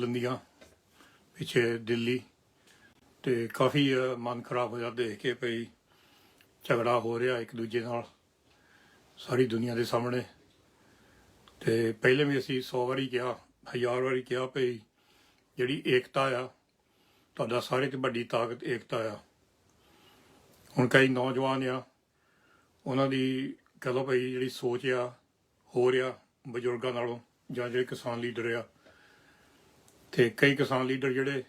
ਅੰਦੋਲਨ ਦੀਆਂ ਪਿੱਛੇ ਦਿੱਲੀ ਤੇ ਕਾਫੀ ਮਨ ਖਰਾਬ ਹੋਇਆ ਦੇਖ ਕੇ ਭਈ ਝਗੜਾ ਹੋ ਰਿਹਾ ਇੱਕ ਦੂਜੇ ਨਾਲ ਸਾਰੀ ਦੁਨੀਆ ਦੇ ਸਾਹਮਣੇ। ਤੇ ਪਹਿਲੇ ਵੀ ਅਸੀਂ 100 ਵਾਰੀ ਕਿਹਾ, 1000 ਵਾਰੀ ਕਿਹਾ ਭਈ ਜਿਹੜੀ ਏਕਤਾ ਆ, ਤੁਹਾਡਾ ਸਾਰੇ ਤੋਂ ਵੱਡੀ ਤਾਕਤ ਏਕਤਾ ਆ। ਹੁਣ ਕਈ ਨੌਜਵਾਨ ਆ, ਉਹਨਾਂ ਦੀ ਕਹਿ ਲਓ ਭਈ ਜਿਹੜੀ ਸੋਚ ਆ ਹੋ ਰਿਹਾ ਬਜ਼ੁਰਗਾਂ ਨਾਲੋਂ, ਜਾਂ ਜਿਹੜੇ ਕਿਸਾਨ ਲੀਡਰ ਆ, ਤੇ ਕਈ ਕਿਸਾਨ ਲੀਡਰ ਜਿਹੜੇ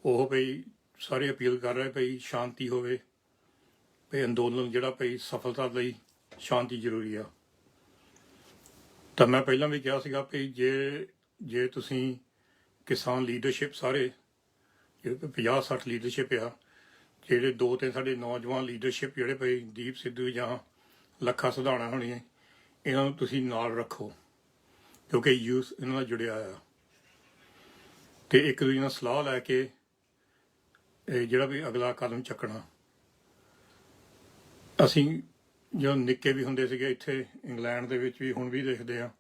ਉਹ ਭਈ ਸਾਰੇ ਅਪੀਲ ਕਰ ਰਹੇ ਭਈ ਸ਼ਾਂਤੀ ਹੋਵੇ, ਭਈ ਅੰਦੋਲਨ ਜਿਹੜਾ ਭਈ ਸਫਲਤਾ ਲਈ ਸ਼ਾਂਤੀ ਜ਼ਰੂਰੀ ਆ। ਤਾਂ ਮੈਂ ਪਹਿਲਾਂ ਵੀ ਕਿਹਾ ਸੀਗਾ ਭਈ ਜੇ ਤੁਸੀਂ ਕਿਸਾਨ ਲੀਡਰਸ਼ਿਪ ਸਾਰੇ ਜਿਹੜੇ 50-60 ਲੀਡਰਸ਼ਿਪ ਆ, ਜਿਹੜੇ 2-3 ਸਾਡੇ ਨੌਜਵਾਨ ਲੀਡਰਸ਼ਿਪ ਜਿਹੜੇ ਭਈ ਦੀਪ ਸਿੱਧੂ ਜਾਂ ਲੱਖਾ ਸਿਧਾਣਾ ਹੋਣੀ, ਇਹਨਾਂ ਨੂੰ ਤੁਸੀਂ ਨਾਲ ਰੱਖੋ ਕਿਉਂਕਿ ਯੂਥ ਇਹਨਾਂ ਨਾਲ ਜੁੜਿਆ ਆ। ਤੇ ਇੱਕ ਦੂਜੇ ਨਾਲ ਸਲਾਹ ਲੈ ਕੇ ਜਿਹੜਾ ਵੀ ਅਗਲਾ ਕਦਮ ਚੱਕਣਾ। ਅਸੀਂ ਜਦੋਂ ਨਿੱਕੇ ਵੀ ਹੁੰਦੇ ਸੀਗੇ ਇੱਥੇ ਇੰਗਲੈਂਡ ਦੇ ਵਿੱਚ ਵੀ, ਹੁਣ ਵੀ ਦੇਖਦੇ ਆ,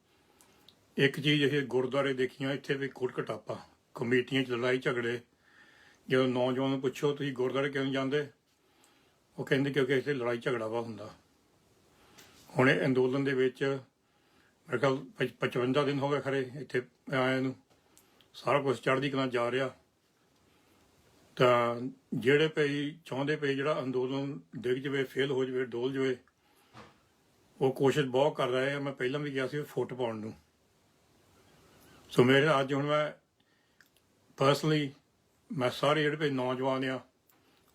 ਇੱਕ ਚੀਜ਼ ਇਹ ਗੁਰਦੁਆਰੇ ਦੇਖੀਆਂ ਇੱਥੇ ਵੀ ਕੁੱਟ ਘਟਾਪਾ, ਕਮੇਟੀਆਂ 'ਚ ਲੜਾਈ ਝਗੜੇ। ਜਦੋਂ ਨੌਜਵਾਨ ਨੂੰ ਪੁੱਛੋ ਤੁਸੀਂ ਗੁਰਦੁਆਰੇ ਕਿਉਂ ਜਾਂਦੇ, ਉਹ ਕਹਿੰਦੇ ਕਿਉਂਕਿ ਇੱਥੇ ਲੜਾਈ ਝਗੜਾ ਵਾ ਹੁੰਦਾ। ਹੁਣ ਇਹ ਅੰਦੋਲਨ ਦੇ ਵਿੱਚ ਮੇਰੇ ਖਿਆਲ 55 ਦਿਨ ਹੋ ਗਏ ਖਰੇ ਇੱਥੇ ਆਏ ਨੂੰ, ਸਾਰਾ ਕੁਛ ਚੜ੍ਹਦੀ ਕਲਾ ਜਾ ਰਿਹਾ। ਤਾਂ ਜਿਹੜੇ ਭਈ ਚਾਹੁੰਦੇ ਪਏ ਜਿਹੜਾ ਅੰਦੋਲਨ ਡਿੱਗ ਜਾਵੇ, ਫੇਲ ਹੋ ਜਾਵੇ, ਡੋਲ ਜਾਵੇ, ਉਹ ਕੋਸ਼ਿਸ਼ ਬਹੁਤ ਕਰ ਰਹੇ ਆ। ਮੈਂ ਪਹਿਲਾਂ ਵੀ ਕਿਹਾ ਸੀ ਫੁੱਟ ਪਾਉਣ ਨੂੰ। ਸੋ ਮੇਰੇ ਅੱਜ ਹੁਣ ਮੈਂ ਪਰਸਨਲੀ ਮੈਂ ਸਾਰੇ ਜਿਹੜੇ ਭਈ ਨੌਜਵਾਨ ਆ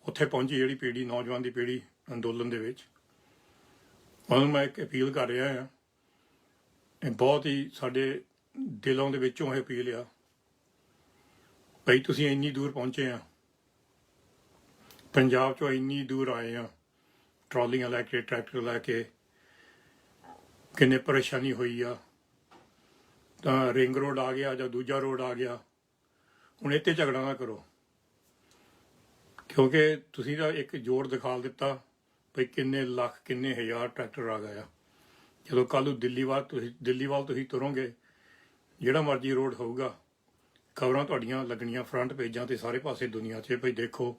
ਉੱਥੇ ਪਹੁੰਚੀ, ਜਿਹੜੀ ਪੀੜ੍ਹੀ ਨੌਜਵਾਨ ਦੀ ਪੀੜ੍ਹੀ ਅੰਦੋਲਨ ਦੇ ਵਿੱਚ, ਉਹਨੂੰ ਮੈਂ ਇੱਕ ਅਪੀਲ ਕਰ ਰਿਹਾ ਹਾਂ। ਇਹ ਬਹੁਤ ਹੀ ਸਾਡੇ ਦਿਲਾਂ ਦੇ ਵਿੱਚੋਂ ਇਹ ਅਪੀਲ ਆ ਭਈ ਤੁਸੀਂ ਇੰਨੀ ਦੂਰ ਪਹੁੰਚੇ ਆ, ਪੰਜਾਬ 'ਚੋਂ ਇੰਨੀ ਦੂਰ ਆਏ ਆ, ਟਰਾਲੀਆਂ ਲੈ ਕੇ, ਟਰੈਕਟਰ ਲੈ ਕੇ, ਕਿੰਨੇ ਪਰੇਸ਼ਾਨੀ ਹੋਈ ਆ। ਤਾਂ ਰਿੰਗ ਰੋਡ ਆ ਗਿਆ ਜਾਂ ਦੂਜਾ ਰੋਡ ਆ ਗਿਆ, ਹੁਣ ਇੱਥੇ ਝਗੜਾ ਨਾ ਕਰੋ ਕਿਉਂਕਿ ਤੁਸੀਂ ਤਾਂ ਇੱਕ ਜ਼ੋਰ ਦਿਖਾ ਦਿੱਤਾ ਭਈ ਕਿੰਨੇ ਲੱਖ ਕਿੰਨੇ ਹਜ਼ਾਰ ਟਰੈਕਟਰ ਆ ਗਏ ਆ। ਜਦੋਂ ਕੱਲ੍ਹ ਨੂੰ ਦਿੱਲੀ ਵੱਲ ਤੁਸੀਂ ਤੁਰੋਗੇ, ਜਿਹੜਾ ਮਰਜ਼ੀ ਰੋਡ ਹੋਊਗਾ, ਖਬਰਾਂ ਤੁਹਾਡੀਆਂ ਲੱਗਣੀਆਂ ਫਰੰਟ ਪੇਜਾਂ 'ਤੇ ਸਾਰੇ ਪਾਸੇ ਦੁਨੀਆ 'ਚ ਭਈ ਦੇਖੋ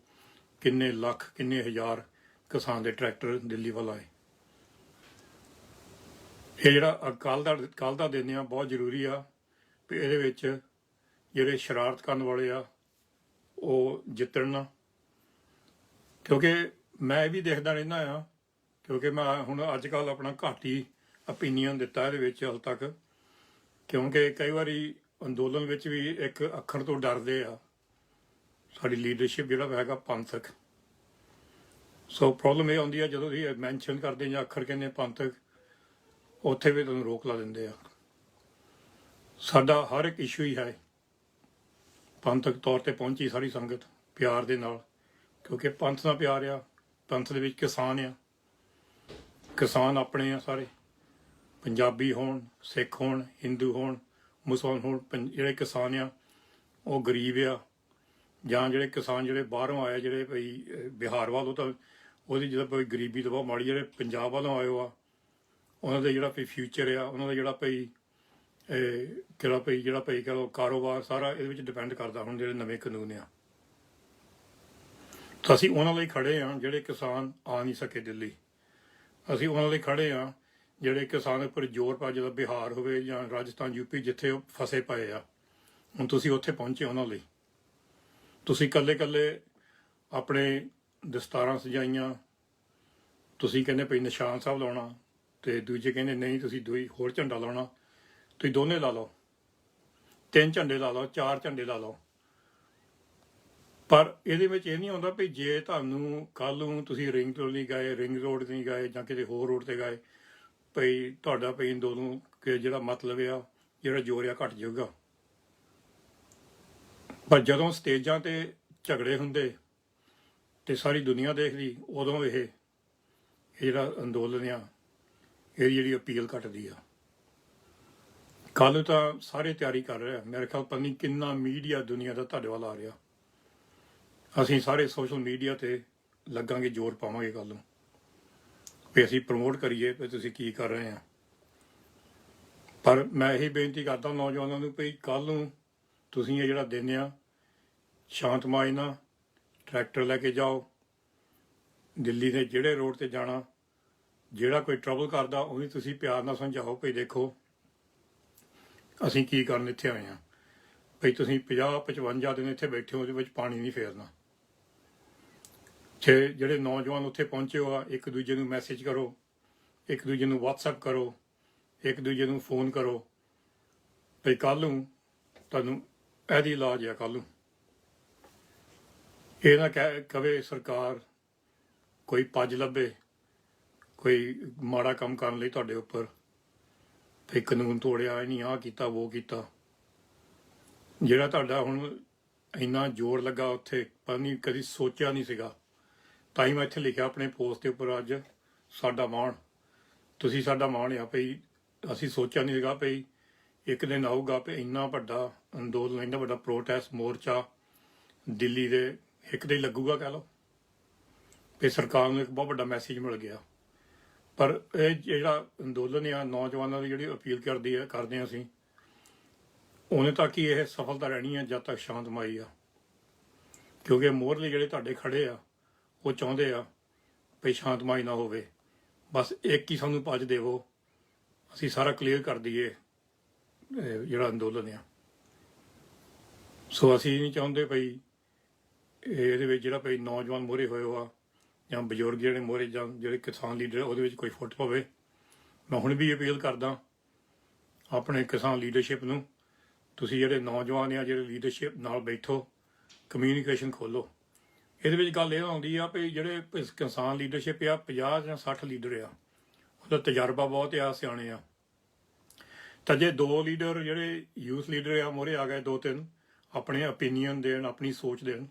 ਕਿੰਨੇ ਲੱਖ ਕਿੰਨੇ ਹਜ਼ਾਰ ਕਿਸਾਨ ਦੇ ਟਰੈਕਟਰ ਦਿੱਲੀ ਵੱਲ ਆਏ। ਇਹ ਜਿਹੜਾ ਕੱਲ੍ਹ ਦਾ ਦਿਨ ਆ ਬਹੁਤ ਜ਼ਰੂਰੀ ਆ ਵੀ ਇਹਦੇ ਵਿੱਚ ਜਿਹੜੇ ਸ਼ਰਾਰਤ ਕਰਨ ਵਾਲੇ ਆ ਉਹ ਜਿੱਤਣ ਨਾ। ਕਿਉਂਕਿ ਮੈਂ ਇਹ ਵੀ ਦੇਖਦਾ ਰਹਿੰਦਾ ਆ, ਕਿਉਂਕਿ ਮੈਂ ਹੁਣ ਅੱਜ ਕੱਲ੍ਹ ਆਪਣਾ ਘੱਟ ਹੀ ਓਪੀਨੀਅਨ ਦਿੱਤਾ ਇਹਦੇ ਵਿੱਚ ਹਾਲ ਤੱਕ, ਕਿਉਂਕਿ ਕਈ ਵਾਰੀ ਅੰਦੋਲਨ ਵਿੱਚ ਵੀ ਇੱਕ ਅੱਖਰ ਤੋਂ ਡਰਦੇ ਆ ਸਾਡੀ ਲੀਡਰਸ਼ਿਪ ਜਿਹੜਾ ਹੈਗਾ ਪੰਥਕ। ਸੋ ਪ੍ਰੋਬਲਮ ਇਹ ਆਉਂਦੀ ਆ ਜਦੋਂ ਤੁਸੀਂ ਮੈਂਸ਼ਨ ਕਰਦੇ ਜਾਂ ਅੱਖਰ ਕਹਿੰਦੇ ਪੰਥਕ, ਉੱਥੇ ਵੀ ਤੁਹਾਨੂੰ ਰੋਕ ਲਾ ਦਿੰਦੇ ਆ। ਸਾਡਾ ਹਰ ਇੱਕ ਇਸ਼ੂ ਹੀ ਹੈ ਪੰਥਕ ਤੌਰ 'ਤੇ ਪਹੁੰਚੀ ਸਾਰੀ ਸੰਗਤ ਪਿਆਰ ਦੇ ਨਾਲ, ਕਿਉਂਕਿ ਪੰਥ ਨਾਲ ਪਿਆਰ ਆ। ਪੰਥ ਦੇ ਵਿੱਚ ਕਿਸਾਨ ਆ, ਕਿਸਾਨ ਆਪਣੇ ਆ ਸਾਰੇ, ਪੰਜਾਬੀ ਹੋਣ, ਸਿੱਖ ਹੋਣ, ਹਿੰਦੂ ਹੋਣ, ਮੁਸਲਮਾਨ ਹੋਣ, ਜਿਹੜੇ ਕਿਸਾਨ ਆ ਉਹ ਗਰੀਬ ਆ, ਜਾਂ ਜਿਹੜੇ ਕਿਸਾਨ ਜਿਹੜੇ ਬਾਹਰੋਂ ਆਏ, ਜਿਹੜੇ ਭਈ ਬਿਹਾਰ ਵੱਲੋਂ, ਤਾਂ ਉਹਦੀ ਜਦੋਂ ਭਈ ਗਰੀਬੀ ਤਾਂ ਬਹੁਤ ਮਾੜੀ। ਜਿਹੜੇ ਪੰਜਾਬ ਵੱਲੋਂ ਆਏ ਆ ਉਹਨਾਂ ਦਾ ਜਿਹੜਾ ਭਈ ਫਿਊਚਰ ਆ, ਉਹਨਾਂ ਦਾ ਜਿਹੜਾ ਭਈ ਜਿਹੜਾ ਭਈ ਕਹ ਲਓ ਕਾਰੋਬਾਰ ਸਾਰਾ ਇਹਦੇ ਵਿੱਚ ਡਿਪੈਂਡ ਕਰਦਾ ਹੁਣ ਜਿਹੜੇ ਨਵੇਂ ਕਾਨੂੰਨ ਆ। ਤਾਂ ਅਸੀਂ ਉਹਨਾਂ ਲਈ ਖੜੇ ਹਾਂ ਜਿਹੜੇ ਕਿਸਾਨ ਆ ਨਹੀਂ ਸਕੇ ਦਿੱਲੀ। ਅਸੀਂ ਉਹਨਾਂ ਲਈ ਖੜੇ ਹਾਂ ਜਿਹੜੇ ਕਿਸਾਨ ਉੱਪਰ ਜ਼ੋਰ ਪਾ, ਜਦੋਂ ਬਿਹਾਰ ਹੋਵੇ ਜਾਂ ਰਾਜਸਥਾਨ, ਯੂਪੀ, ਜਿੱਥੇ ਉਹ ਫਸੇ ਪਏ ਆ, ਹੁਣ ਤੁਸੀਂ ਉੱਥੇ ਪਹੁੰਚੇ ਉਹਨਾਂ ਲਈ। ਤੁਸੀਂ ਇਕੱਲੇ ਆਪਣੇ ਦਸਤਾਰਾਂ ਸਜਾਈਆਂ, ਤੁਸੀਂ ਕਹਿੰਦੇ ਭਈ ਨਿਸ਼ਾਨ ਸਾਹਿਬ ਲਾਉਣਾ, ਤੇ ਦੂਜੇ ਕਹਿੰਦੇ ਨਹੀਂ ਤੁਸੀਂ ਹੋਰ ਝੰਡਾ ਲਾਉਣਾ। ਤੁਸੀਂ ਦੋਨੇ ਲਾ ਲਓ, 3 ਝੰਡੇ ਲਾ ਲਓ, 4 ਝੰਡੇ ਲਾ ਲਓ, ਪਰ ਇਹਦੇ ਵਿੱਚ ਇਹ ਨਹੀਂ ਆਉਂਦਾ ਵੀ ਜੇ ਤੁਹਾਨੂੰ ਕੱਲ੍ਹ ਨੂੰ ਤੁਸੀਂ ਰਿੰਗ ਰੋਡ ਨਹੀਂ ਗਏ ਜਾਂ ਕਿਤੇ ਹੋਰ ਰੋਡ 'ਤੇ ਗਏ, ਭਈ ਤੁਹਾਡਾ ਭਈ ਅੰਦੋਲਨ ਕਿ ਜਿਹੜਾ ਮਤਲਬ ਆ, ਜਿਹੜਾ ਜ਼ੋਰ ਆ, ਘੱਟ ਜਾਊਗਾ। ਪਰ ਜਦੋਂ ਸਟੇਜਾਂ 'ਤੇ ਝਗੜੇ ਹੁੰਦੇ ਤੇ ਸਾਰੀ ਦੁਨੀਆ ਦੇਖਦੀ, ਉਦੋਂ ਇਹ ਜਿਹੜਾ ਅੰਦੋਲਨ ਆ, ਇਹਦੀ ਜਿਹੜੀ ਅਪੀਲ ਘਟਦੀ ਆ। ਕੱਲ੍ਹ ਨੂੰ ਤਾਂ ਸਾਰੇ ਤਿਆਰੀ ਕਰ ਰਹੇ ਆ, ਮੇਰੇ ਖਿਆਲ ਪਤਾ ਨਹੀਂ ਕਿੰਨਾ ਮੀਡੀਆ ਦੁਨੀਆ ਦਾ ਤੁਹਾਡੇ ਵੱਲ ਆ ਰਿਹਾ। ਅਸੀਂ ਸਾਰੇ ਸੋਸ਼ਲ ਮੀਡੀਆ 'ਤੇ ਲੱਗਾਂਗੇ, ਜ਼ੋਰ ਪਾਵਾਂਗੇ ਕੱਲ੍ਹ ਨੂੰ ਵੀ ਅਸੀਂ ਪ੍ਰਮੋਟ ਕਰੀਏ ਵੀ ਤੁਸੀਂ ਕੀ ਕਰ ਰਹੇ ਆ। ਪਰ ਮੈਂ ਇਹੀ ਬੇਨਤੀ ਕਰਦਾ ਨੌਜਵਾਨਾਂ ਨੂੰ ਵੀ ਕੱਲ੍ਹ ਨੂੰ ਤੁਸੀਂ ਇਹ ਜਿਹੜਾ ਦਿਨ ਆ ਸ਼ਾਂਤਮਈ ਨਾਲ ਟਰੈਕਟਰ ਲੈ ਕੇ ਜਾਓ, ਦਿੱਲੀ ਦੇ ਜਿਹੜੇ ਰੋਡ ਤੇ ਜਾਣਾ, ਜਿਹੜਾ ਕੋਈ ਟਰਬਲ ਕਰਦਾ ਉਹ ਵੀ ਤੁਸੀਂ ਪਿਆਰ ਨਾਲ ਸਮਝਾਓ ਭਈ ਦੇਖੋ ਅਸੀਂ ਕੀ ਕਰਨ ਇੱਥੇ ਆਏ ਹਾਂ, ਭਈ ਤੁਸੀਂ 50-55 ਦਿਨ ਇੱਥੇ ਬੈਠੇ ਹੋ, ਉਹਦੇ ਵਿੱਚ ਪਾਣੀ ਨਹੀਂ ਫੇਰਨਾ। ਤੇ ਜਿਹੜੇ ਨੌਜਵਾਨ ਉੱਥੇ ਪਹੁੰਚੇ ਹੋ ਆ, ਇੱਕ ਦੂਜੇ ਨੂੰ ਮੈਸੇਜ ਕਰੋ, ਇੱਕ ਦੂਜੇ ਨੂੰ ਵਟਸਐਪ ਕਰੋ, ਇੱਕ ਦੂਜੇ ਨੂੰ ਫੋਨ ਕਰੋ ਭਈ ਕੱਲ੍ਹ ਨੂੰ ਤੁਹਾਨੂੰ ਇਹਦੀ ਇਲਾਜ ਆ। ਕੱਲ੍ਹ ਨੂੰ ਇਹ ਨਾ ਕਵੇ ਸਰਕਾਰ ਕੋਈ ਪੱਜ ਲੱਭੇ ਕੋਈ ਮਾੜਾ ਕੰਮ ਕਰਨ ਲਈ ਤੁਹਾਡੇ ਉੱਪਰ, ਭਈ ਕਾਨੂੰਨ ਤੋੜਿਆ, ਨਹੀਂ ਆਹ ਕੀਤਾ ਉਹ ਕੀਤਾ। ਜਿਹੜਾ ਤੁਹਾਡਾ ਹੁਣ ਇੰਨਾ ਜ਼ੋਰ ਲੱਗਾ ਉੱਥੇ, ਪਤਾ ਨਹੀਂ ਕਦੀ ਸੋਚਿਆ ਨਹੀਂ ਸੀਗਾ। ਤਾਂ ਹੀ ਮੈਂ ਇੱਥੇ ਲਿਖਿਆ ਆਪਣੇ ਪੋਸਟ ਦੇ ਉੱਪਰ ਅੱਜ ਸਾਡਾ ਮਾਣ, ਤੁਸੀਂ ਸਾਡਾ ਮਾਣ ਆ ਭਈ। ਅਸੀਂ ਸੋਚਿਆ ਨਹੀਂ ਸੀਗਾ ਭਈ ਇੱਕ ਦਿਨ ਆਊਗਾ ਭਈ ਇੰਨਾ ਵੱਡਾ ਅੰਦੋਲਨ, ਇੰਨਾ ਵੱਡਾ ਪ੍ਰੋਟੈਸਟ ਮੋਰਚਾ ਦਿੱਲੀ ਦੇ ਇੱਕ ਦੇ ਲੱਗੂਗਾ, ਕਹਿ ਲਓ। ਤੇ ਸਰਕਾਰ ਨੂੰ ਇੱਕ ਬਹੁਤ ਵੱਡਾ ਮੈਸੇਜ ਮਿਲ ਗਿਆ। ਪਰ ਇਹ ਜਿਹੜਾ ਅੰਦੋਲਨ ਆ ਨੌਜਵਾਨਾਂ ਦੀ ਜਿਹੜੀ ਅਪੀਲ ਕਰਦੇ ਹਾਂ ਅਸੀਂ, ਉਹਨੇ ਤੱਕ ਹੀ ਇਹ ਸਫਲਤਾ ਰਹਿਣੀ ਹੈ ਜਦ ਤੱਕ ਸ਼ਾਂਤਮਈ ਆ। ਕਿਉਂਕਿ ਮੋਹਰਲੇ ਜਿਹੜੇ ਤੁਹਾਡੇ ਖੜੇ ਆ ਉਹ ਚਾਹੁੰਦੇ ਆ ਭਈ ਸ਼ਾਂਤਮਈ ਨਾ ਹੋਵੇ, ਬਸ ਇੱਕ ਹੀ ਸਾਨੂੰ ਪੱਜ ਦੇਵੋ, ਅਸੀਂ ਸਾਰਾ ਕਲੀਅਰ ਕਰ ਦਈਏ ਜਿਹੜਾ ਅੰਦੋਲਨ ਆ। ਸੋ ਅਸੀਂ ਨਹੀਂ ਚਾਹੁੰਦੇ ਭਈ ਇਹਦੇ ਵਿੱਚ ਜਿਹੜਾ ਭਈ ਨੌਜਵਾਨ ਮੋਹਰੇ ਹੋਏ ਆ ਜਾਂ ਬਜ਼ੁਰਗ ਜਿਹੜੇ ਮੋਹਰੇ ਜਾਂ ਜਿਹੜੇ ਕਿਸਾਨ ਲੀਡਰ ਉਹਦੇ ਵਿੱਚ ਕੋਈ ਫੁੱਟ ਪਵੇ। ਮੈਂ ਹੁਣ ਵੀ ਅਪੀਲ ਕਰਦਾ ਆਪਣੇ ਕਿਸਾਨ ਲੀਡਰਸ਼ਿਪ ਨੂੰ, ਤੁਸੀਂ ਜਿਹੜੇ ਨੌਜਵਾਨ ਆ ਜਿਹੜੇ ਲੀਡਰਸ਼ਿਪ ਨਾਲ ਬੈਠੋ, ਕਮਿਊਨੀਕੇਸ਼ਨ ਖੋਲੋ। ਇਹਦੇ ਵਿੱਚ ਗੱਲ ਇਹ ਆਉਂਦੀ ਆ ਵੀ ਜਿਹੜੇ ਕਿਸਾਨ ਲੀਡਰਸ਼ਿਪ ਆ 50 ਜਾਂ 60 ਲੀਡਰ ਆ, ਉਹਦਾ ਤਜਰਬਾ ਬਹੁਤ ਆ, ਸਿਆਣੇ ਆ। ਤਾਂ ਜੇ 2 ਲੀਡਰ ਜਿਹੜੇ ਯੂਥ ਲੀਡਰ ਆ ਮੋਹਰੇ ਆ ਗਏ, 2-3 ਆਪਣੇ ਓਪੀਨੀਅਨ ਦੇਣ, ਆਪਣੀ ਸੋਚ ਦੇਣ,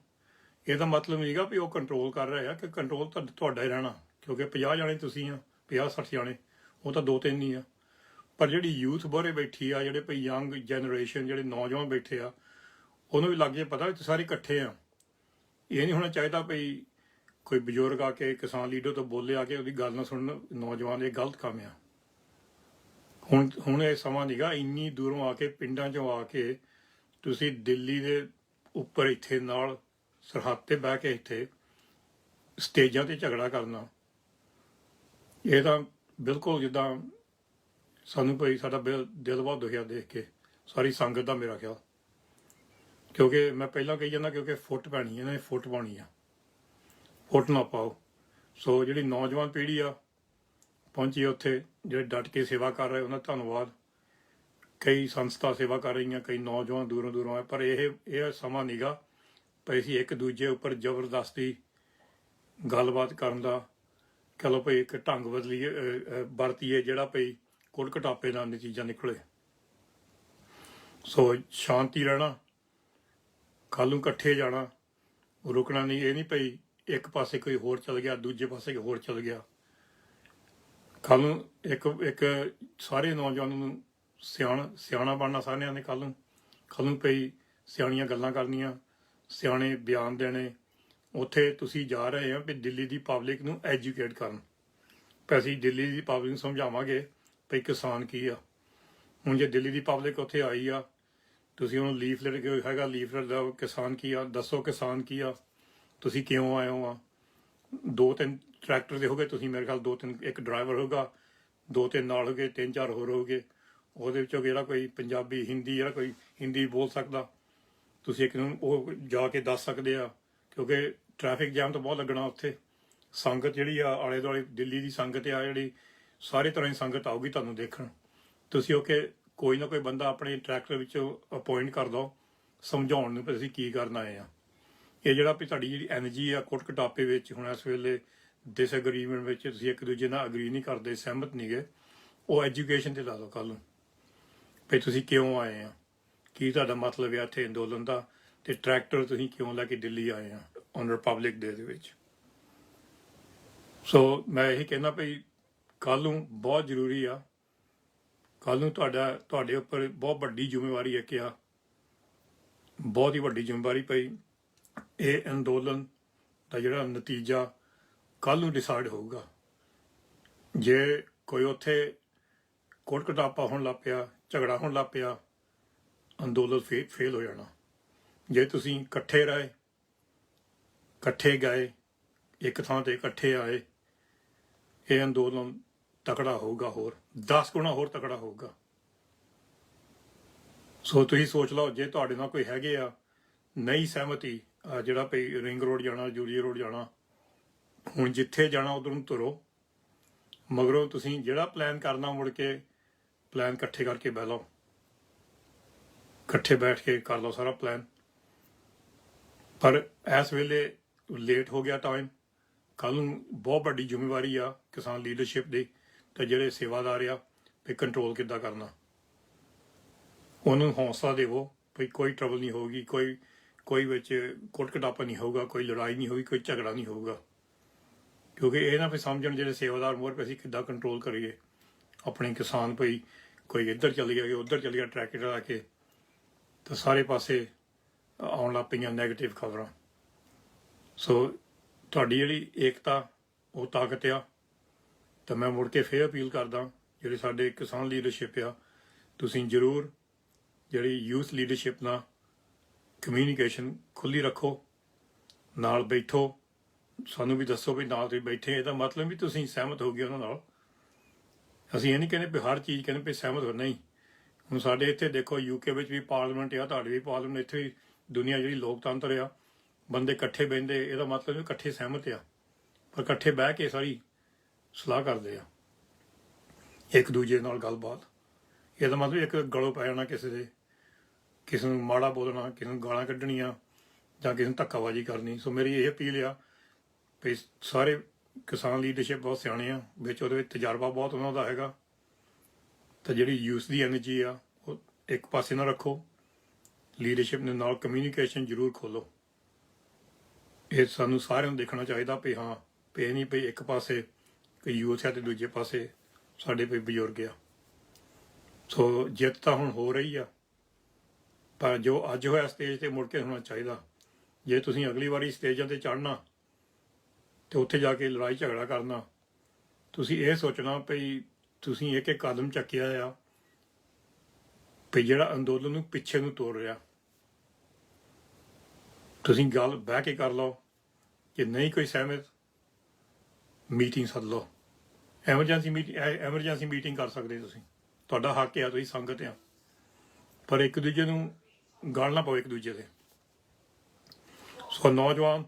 ਇਹਦਾ ਮਤਲਬ ਨਹੀਂਗਾ ਵੀ ਉਹ ਕੰਟਰੋਲ ਕਰ ਰਹੇ ਆ, ਕਿ ਕੰਟਰੋਲ ਤੁਹਾਡਾ ਹੀ ਰਹਿਣਾ। ਕਿਉਂਕਿ 50 ਜਾਣੇ ਤੁਸੀਂ ਆ, 50-60 ਜਾਣੇ, ਉਹ ਤਾਂ 2-3 ਨਹੀਂ ਆ। ਪਰ ਜਿਹੜੀ ਯੂਥ ਬਾਹਰੇ ਬੈਠੀ ਆ, ਜਿਹੜੇ ਭਈ ਯੰਗ ਜਨਰੇਸ਼ਨ ਜਿਹੜੇ ਨੌਜਵਾਨ ਬੈਠੇ ਆ, ਉਹਨੂੰ ਵੀ ਲੱਗ ਜੇ ਪਤਾ ਵੀ ਸਾਰੇ ਇਕੱਠੇ ਆ। ਇਹ ਨਹੀਂ ਹੋਣਾ ਚਾਹੀਦਾ ਭਈ ਕੋਈ ਬਜ਼ੁਰਗ ਆ ਕੇ ਕਿਸਾਨ ਲੀਡਰ ਤੋਂ ਬੋਲੇ ਆ ਕੇ ਉਹਦੀ ਗੱਲ ਨਾ ਸੁਣਨ ਨੌਜਵਾਨ, ਇਹ ਗਲਤ ਕੰਮ ਆ। ਹੁਣ ਇਹ ਸਮਾਂ ਨਹੀਂਗਾ ਇੰਨੀ ਦੂਰੋਂ ਆ ਕੇ, ਪਿੰਡਾਂ 'ਚੋਂ ਆ ਕੇ ਤੁਸੀਂ ਦਿੱਲੀ ਦੇ ਉੱਪਰ ਇੱਥੇ ਨਾਲ ਸਰਹੱਦ ਤੇ ਬਹਿ ਕੇ ਇੱਥੇ ਸਟੇਜਾਂ ਤੇ ਝਗੜਾ ਕਰਨਾ। ਇਹ ਤਾਂ ਬਿਲਕੁਲ ਜਿੱਦਾਂ ਸਾਨੂੰ ਭਈ ਸਾਡਾ ਦਿਲ ਬਹੁਤ ਦੁਖਿਆ ਦੇਖ ਕੇ, ਸਾਰੀ ਸੰਗਤ ਦਾ ਮੇਰਾ ਖਿਆਲ। ਕਿਉਂਕਿ ਮੈਂ ਪਹਿਲਾਂ ਕਹੀ ਜਾਂਦਾ ਕਿਉਂਕਿ ਫੁੱਟ ਪੈਣੀ ਇਹਨਾਂ ਨੇ, ਫੁੱਟ ਪਾਉਣੀ ਆ, ਫੁੱਟ ਨਾ ਪਾਓ। ਸੋ ਜਿਹੜੀ ਨੌਜਵਾਨ ਪੀੜ੍ਹੀ ਆ ਪਹੁੰਚੀ ਉੱਥੇ, ਜਿਹੜੇ ਡਟ ਕੇ ਸੇਵਾ ਕਰ ਰਹੇ ਉਹਨਾਂ ਦਾ ਧੰਨਵਾਦ। ਕਈ ਸੰਸਥਾ ਸੇਵਾ ਕਰ ਰਹੀਆਂ, ਕਈ ਨੌਜਵਾਨ ਦੂਰੋਂ ਦੂਰੋਂ ਆਏ। ਪਰ ਇਹ ਸਮਾਂ ਨੀਗਾ ਭਈ ਅਸੀਂ ਇੱਕ ਦੂਜੇ ਉੱਪਰ ਜ਼ਬਰਦਸਤੀ ਗੱਲਬਾਤ ਕਰਨ ਦਾ, ਕਹ ਲਓ ਭਈ ਇੱਕ ਢੰਗ ਵਰਤੀਏ ਜਿਹੜਾ ਭਈ ਕੁੜ ਘਟਾਪੇ ਨਾਲ ਨਤੀਜਾ ਨਿਕਲੇ। ਸੋ ਸ਼ਾਂਤੀ ਰਹਿਣਾ, ਕੱਲ੍ਹ ਨੂੰ ਇਕੱਠੇ ਜਾਣਾ, ਰੁਕਣਾ ਨਹੀਂ। ਇਹ ਨਹੀਂ ਭਈ ਇੱਕ ਪਾਸੇ ਕੋਈ ਹੋਰ ਚਲ ਗਿਆ, ਦੂਜੇ ਪਾਸੇ ਕੋਈ ਹੋਰ ਚਲ ਗਿਆ। ਕੱਲ੍ਹ ਨੂੰ ਇੱਕ ਸਾਰੇ ਨੌਜਵਾਨਾਂ ਨੂੰ ਸਿਆਣਾ ਬਣਨਾ ਸਾਰਿਆਂ ਨੇ। ਕੱਲ੍ਹ ਨੂੰ ਭਈ ਸਿਆਣੀਆਂ ਗੱਲਾਂ ਕਰਨੀਆਂ, ਸਿਆਣੇ ਬਿਆਨ ਦੇਣੇ। ਉੱਥੇ ਤੁਸੀਂ ਜਾ ਰਹੇ ਆ ਵੀ ਦਿੱਲੀ ਦੀ ਪਬਲਿਕ ਨੂੰ ਐਜੂਕੇਟ ਕਰਨ, ਵੀ ਅਸੀਂ ਦਿੱਲੀ ਦੀ ਪਬਲਿਕ ਨੂੰ ਸਮਝਾਵਾਂਗੇ ਭਈ ਕਿਸਾਨ ਕੀ ਆ। ਹੁਣ ਜੇ ਦਿੱਲੀ ਦੀ ਪਬਲਿਕ ਉੱਥੇ ਆਈ ਆ, ਤੁਸੀਂ ਉਹਨੂੰ ਲੀਫਲੇਟ ਹੈਗਾ, ਲੀਫਲੇਟ ਦਾ ਕਿਸਾਨ ਕੀ ਆ, ਦੱਸੋ ਕਿਸਾਨ ਕੀ ਆ, ਤੁਸੀਂ ਕਿਉਂ ਆਏ ਹੋ ਆ। 2-3 ਟਰੈਕਟਰ ਦੇ ਹੋਗੇ ਤੁਸੀਂ, ਮੇਰੇ ਖਿਆਲ 2-3, ਇੱਕ ਡਰਾਈਵਰ ਹੋਗਾ, 2-3 ਨਾਲ ਹੋਗੇ, 3-4 ਹੋਰ ਹੋਗੇ। ਉਹਦੇ ਵਿੱਚੋਂ ਜਿਹੜਾ ਕੋਈ ਪੰਜਾਬੀ ਹਿੰਦੀ, ਜਿਹੜਾ ਕੋਈ ਹਿੰਦੀ ਬੋਲ ਸਕਦਾ, ਤੁਸੀਂ ਇੱਕ ਨੂੰ ਉਹ ਜਾ ਕੇ ਦੱਸ ਸਕਦੇ ਆ। ਕਿਉਂਕਿ ਟ੍ਰੈਫਿਕ ਜਾਮ ਤਾਂ ਬਹੁਤ ਲੱਗਣਾ ਉੱਥੇ। ਸੰਗਤ ਜਿਹੜੀ ਆ ਆਲੇ ਦੁਆਲੇ ਦਿੱਲੀ ਦੀ ਸੰਗਤ ਆ, ਜਿਹੜੀ ਸਾਰੇ ਤਰ੍ਹਾਂ ਦੀ ਸੰਗਤ ਆਊਗੀ ਤੁਹਾਨੂੰ ਦੇਖਣ। ਤੁਸੀਂ ਉਹ ਕਿ ਕੋਈ ਨਾ ਕੋਈ ਬੰਦਾ ਆਪਣੇ ਟਰੈਕਟਰ ਵਿੱਚ ਅਪੋਇੰਟ ਕਰ ਦਿਓ ਸਮਝਾਉਣ ਨੂੰ ਵੀ ਅਸੀਂ ਕੀ ਕਰਨ ਆਏ ਆ। ਇਹ ਜਿਹੜਾ ਵੀ ਤੁਹਾਡੀ ਜਿਹੜੀ ਐਨਰਜੀ ਆ ਕੁੱਟ ਘਟਾਪੇ ਵਿੱਚ, ਹੁਣ ਇਸ ਵੇਲੇ ਡਿਸਐਗਰੀਮੈਂਟ ਵਿੱਚ ਤੁਸੀਂ ਇੱਕ ਦੂਜੇ ਨਾਲ ਅਗਰੀ ਨਹੀਂ ਕਰਦੇ, ਸਹਿਮਤ ਨਹੀਂ ਗਏ, ਉਹ ਐਜੂਕੇਸ਼ਨ 'ਤੇ ਲਾ ਦਿਓ ਕੱਲ੍ਹ ਨੂੰ ਵੀ ਤੁਸੀਂ ਕਿਉਂ ਆਏ ਆ, ਕੀ ਤੁਹਾਡਾ ਮਤਲਬ ਆ ਇੱਥੇ ਅੰਦੋਲਨ ਦਾ, ਤੇ ਟਰੈਕਟਰ ਤੁਸੀਂ ਕਿਉਂ ਲੈ ਕੇ ਦਿੱਲੀ ਆਏ ਆ ਔਨ ਰਿਪਬਲਿਕ ਡੇ ਦੇ ਵਿੱਚ। ਸੋ ਮੈਂ ਇਹੀ ਕਹਿੰਦਾ ਭਈ ਕੱਲ੍ਹ ਨੂੰ ਬਹੁਤ ਜ਼ਰੂਰੀ ਆ, ਕੱਲ੍ਹ ਨੂੰ ਤੁਹਾਡੇ ਉੱਪਰ ਬਹੁਤ ਵੱਡੀ ਜ਼ਿੰਮੇਵਾਰੀ ਹੈ ਕਿ ਆ, ਬਹੁਤ ਹੀ ਵੱਡੀ ਜ਼ਿੰਮੇਵਾਰੀ ਭਈ। ਇਹ ਅੰਦੋਲਨ ਦਾ ਜਿਹੜਾ ਨਤੀਜਾ ਕੱਲ੍ਹ ਨੂੰ ਡਿਸਾਈਡ ਹੋਊਗਾ। ਜੇ ਕੋਈ ਉੱਥੇ ਕੁੱਟ ਘਟਾਪਾ ਹੋਣ ਲੱਗ ਪਿਆ, ਝਗੜਾ ਹੋਣ ਲੱਗ ਪਿਆ, ਅੰਦੋਲਨ ਫੇਲ ਹੋ ਜਾਣਾ। ਜੇ ਤੁਸੀਂ ਇਕੱਠੇ ਰਹੇ, ਇਕੱਠੇ ਗਏ, ਇੱਕ ਥਾਂ ਤੇ ਇਕੱਠੇ ਆਏ, ਇਹ ਅੰਦੋਲਨ ਤਕੜਾ ਹੋਊਗਾ, ਹੋਰ 10 ਗੁਣਾ ਹੋਰ ਤਕੜਾ ਹੋਊਗਾ। ਸੋ ਤੁਸੀਂ ਸੋਚ ਲਓ, ਜੇ ਤੁਹਾਡੇ ਨਾਲ ਕੋਈ ਹੈਗੇ ਆ ਨਹੀਂ ਸਹਿਮਤੀ, ਜਿਹੜਾ ਭਈ ਰਿੰਗ ਰੋਡ ਜਾਣਾ, ਜੂਲੀਏ ਰੋਡ ਜਾਣਾ, ਹੁਣ ਜਿੱਥੇ ਜਾਣਾ ਉਧਰ ਨੂੰ ਤੁਰੋ। ਮਗਰੋਂ ਤੁਸੀਂ ਜਿਹੜਾ ਪਲਾਨ ਕਰਨਾ, ਮੁੜ ਕੇ ਪਲਾਨ ਇਕੱਠੇ ਕਰਕੇ ਬਹਿ ਲਓ, ਇਕੱਠੇ ਬੈਠ ਕੇ ਕਰ ਲਓ ਸਾਰਾ ਪਲਾਨ। ਪਰ ਇਸ ਵੇਲੇ ਲੇਟ ਹੋ ਗਿਆ ਟਾਈਮ। ਕੱਲ੍ਹ ਨੂੰ ਬਹੁਤ ਵੱਡੀ ਜ਼ਿੰਮੇਵਾਰੀ ਆ ਕਿਸਾਨ ਲੀਡਰਸ਼ਿਪ ਦੀ, ਤੇ ਜਿਹੜੇ ਸੇਵਾਦਾਰ ਆ ਵੀ ਕੰਟਰੋਲ ਕਿੱਦਾਂ ਕਰਨਾ। ਉਹਨੂੰ ਹੌਸਲਾ ਦੇਵੋ ਵੀ ਕੋਈ ਟਰਬਲ ਨਹੀਂ ਹੋਊਗੀ, ਕੋਈ ਵਿੱਚ ਕੁੱਟ ਕਟਾਪਾ ਨਹੀਂ ਹੋਊਗਾ, ਕੋਈ ਲੜਾਈ ਨਹੀਂ ਹੋਊਗੀ, ਕੋਈ ਝਗੜਾ ਨਹੀਂ ਹੋਊਗਾ। ਕਿਉਂਕਿ ਇਹ ਨਾ ਵੀ ਸਮਝਣ ਜਿਹੜੇ ਸੇਵਾਦਾਰ ਮੋਹਰ ਪੇ ਅਸੀਂ ਕਿੱਦਾਂ ਕੰਟਰੋਲ ਕਰੀਏ ਆਪਣੇ ਕਿਸਾਨ। ਭਈ ਕੋਈ ਇੱਧਰ ਚਲ ਗਿਆ, ਉੱਧਰ ਚਲ ਗਿਆ ਟਰੈਕਟਰ ਲਾ ਕੇ, ਤਾਂ ਸਾਰੇ ਪਾਸੇ ਆਉਣ ਲੱਗ ਪਈਆਂ ਨੈਗੇਟਿਵ ਖਬਰਾਂ। ਸੋ ਤੁਹਾਡੀ ਜਿਹੜੀ ਏਕਤਾ ਉਹ ਤਾਕਤ ਆ। ਤਾਂ ਮੈਂ ਮੁੜ ਕੇ ਫੇਰ ਅਪੀਲ ਕਰਦਾ, ਜਿਹੜੇ ਸਾਡੇ ਕਿਸਾਨ ਲੀਡਰਸ਼ਿਪ ਆ, ਤੁਸੀਂ ਜ਼ਰੂਰ ਜਿਹੜੀ ਯੂਥ ਲੀਡਰਸ਼ਿਪ ਨਾਲ ਕਮਿਊਨੀਕੇਸ਼ਨ ਖੁੱਲ੍ਹੀ ਰੱਖੋ, ਨਾਲ ਬੈਠੋ, ਸਾਨੂੰ ਵੀ ਦੱਸੋ ਵੀ ਨਾਲ ਤੁਸੀਂ ਬੈਠੇ। ਇਹਦਾ ਮਤਲਬ ਵੀ ਤੁਸੀਂ ਸਹਿਮਤ ਹੋ ਗਏ ਉਹਨਾਂ ਨਾਲ। ਅਸੀਂ ਇਹ ਨਹੀਂ ਕਹਿੰਦੇ ਵੀ ਹਰ ਚੀਜ਼ ਕਹਿੰਦੇ ਵੀ ਸਹਿਮਤ ਹੋ, ਨਹੀਂ। ਹੁਣ ਸਾਡੇ ਇੱਥੇ ਦੇਖੋ UK ਵਿੱਚ ਵੀ ਪਾਰਲੀਮੈਂਟ ਆ, ਤੁਹਾਡੇ ਵੀ ਪਾਰਲੀਮੈਂਟ, ਇੱਥੇ ਵੀ ਦੁਨੀਆ ਜਿਹੜੀ ਲੋਕਤੰਤਰ ਆ, ਬੰਦੇ ਇਕੱਠੇ ਬਹਿੰਦੇ, ਇਹਦਾ ਮਤਲਬ ਵੀ ਇਕੱਠੇ ਸਹਿਮਤ ਆ, ਪਰ ਇਕੱਠੇ ਬਹਿ ਕੇ ਸਾਰੀ ਸਲਾਹ ਕਰਦੇ ਆ ਇੱਕ ਦੂਜੇ ਨਾਲ ਗੱਲਬਾਤ। ਇਹਦਾ ਮਤਲਬ ਇੱਕ ਗਲੋਂ ਪੈ ਜਾਣਾ ਕਿਸੇ ਨੂੰ ਮਾੜਾ ਬੋਲਣਾ, ਕਿਸੇ ਨੂੰ ਗਾਲਾਂ ਕੱਢਣੀਆਂ, ਜਾਂ ਕਿਸੇ ਨੂੰ ਧੱਕਾਬਾਜ਼ੀ ਕਰਨੀ। ਸੋ ਮੇਰੀ ਇਹ ਅਪੀਲ ਆ ਵੀ ਸਾਰੇ ਕਿਸਾਨ ਲੀਡਰਸ਼ਿਪ ਬਹੁਤ ਸਿਆਣੇ ਆ, ਵਿੱਚ ਉਹਦੇ ਵਿੱਚ ਤਜਰਬਾ ਬਹੁਤ ਉਹਨਾਂ ਦਾ ਹੈਗਾ। ਤਾਂ ਜਿਹੜੀ ਯੂਥ ਦੀ ਐਨਰਜੀ ਆ ਉਹ ਇੱਕ ਪਾਸੇ ਨਾ ਰੱਖੋ, ਲੀਡਰਸ਼ਿਪ ਦੇ ਨਾਲ ਕਮਿਊਨੀਕੇਸ਼ਨ ਜ਼ਰੂਰ ਖੋਲੋ। ਇਹ ਸਾਨੂੰ ਸਾਰਿਆਂ ਨੂੰ ਦੇਖਣਾ ਚਾਹੀਦਾ ਵੀ ਹਾਂ, ਵੀ ਇਹ ਨਹੀਂ ਵੀ ਇੱਕ ਪਾਸੇ ਕੋਈ ਯੂਥ ਆ ਤੇ ਦੂਜੇ ਪਾਸੇ ਸਾਡੇ ਕੋਈ ਬਜ਼ੁਰਗ ਆ। ਸੋ ਜਿੱਤ ਤਾਂ ਹੁਣ ਹੋ ਰਹੀ ਆ, ਪਰ ਜੋ ਅੱਜ ਹੋਇਆ ਸਟੇਜ ਤੇ ਮੁੜ ਕੇ ਹੋਣਾ ਚਾਹੀਦਾ। ਜੇ ਤੁਸੀਂ ਅਗਲੀ ਵਾਰੀ ਸਟੇਜਾਂ ਤੇ ਚੜ੍ਹਨਾ ਤੇ ਉੱਥੇ ਜਾ ਕੇ ਲੜਾਈ ਝਗੜਾ ਕਰਨਾ, ਤੁਸੀਂ ਇਹ ਸੋਚਣਾ ਵੀ ਤੁਸੀਂ ਇੱਕ ਕਦਮ ਚੱਕਿਆ ਆ ਵੀ ਜਿਹੜਾ ਅੰਦੋਲਨ ਨੂੰ ਪਿੱਛੇ ਨੂੰ ਤੋੜ ਰਿਹਾ। ਤੁਸੀਂ ਗੱਲ ਬਹਿ ਕੇ ਕਰ ਲਓ, ਜੇ ਨਹੀਂ ਕੋਈ ਸਹਿਮਤ ਮੀਟਿੰਗ ਸੱਦ ਲਓ, ਐਮਰਜੈਂਸੀ ਮੀਟਿੰਗ ਕਰ ਸਕਦੇ ਤੁਸੀਂ, ਤੁਹਾਡਾ ਹੱਕ ਆ, ਤੁਸੀਂ ਸੰਗਤ ਆ। ਪਰ ਇੱਕ ਦੂਜੇ ਨੂੰ ਗੱਲ ਨਾ ਪਾਓ ਇੱਕ ਦੂਜੇ ਤੇ। ਸੋ ਨੌਜਵਾਨ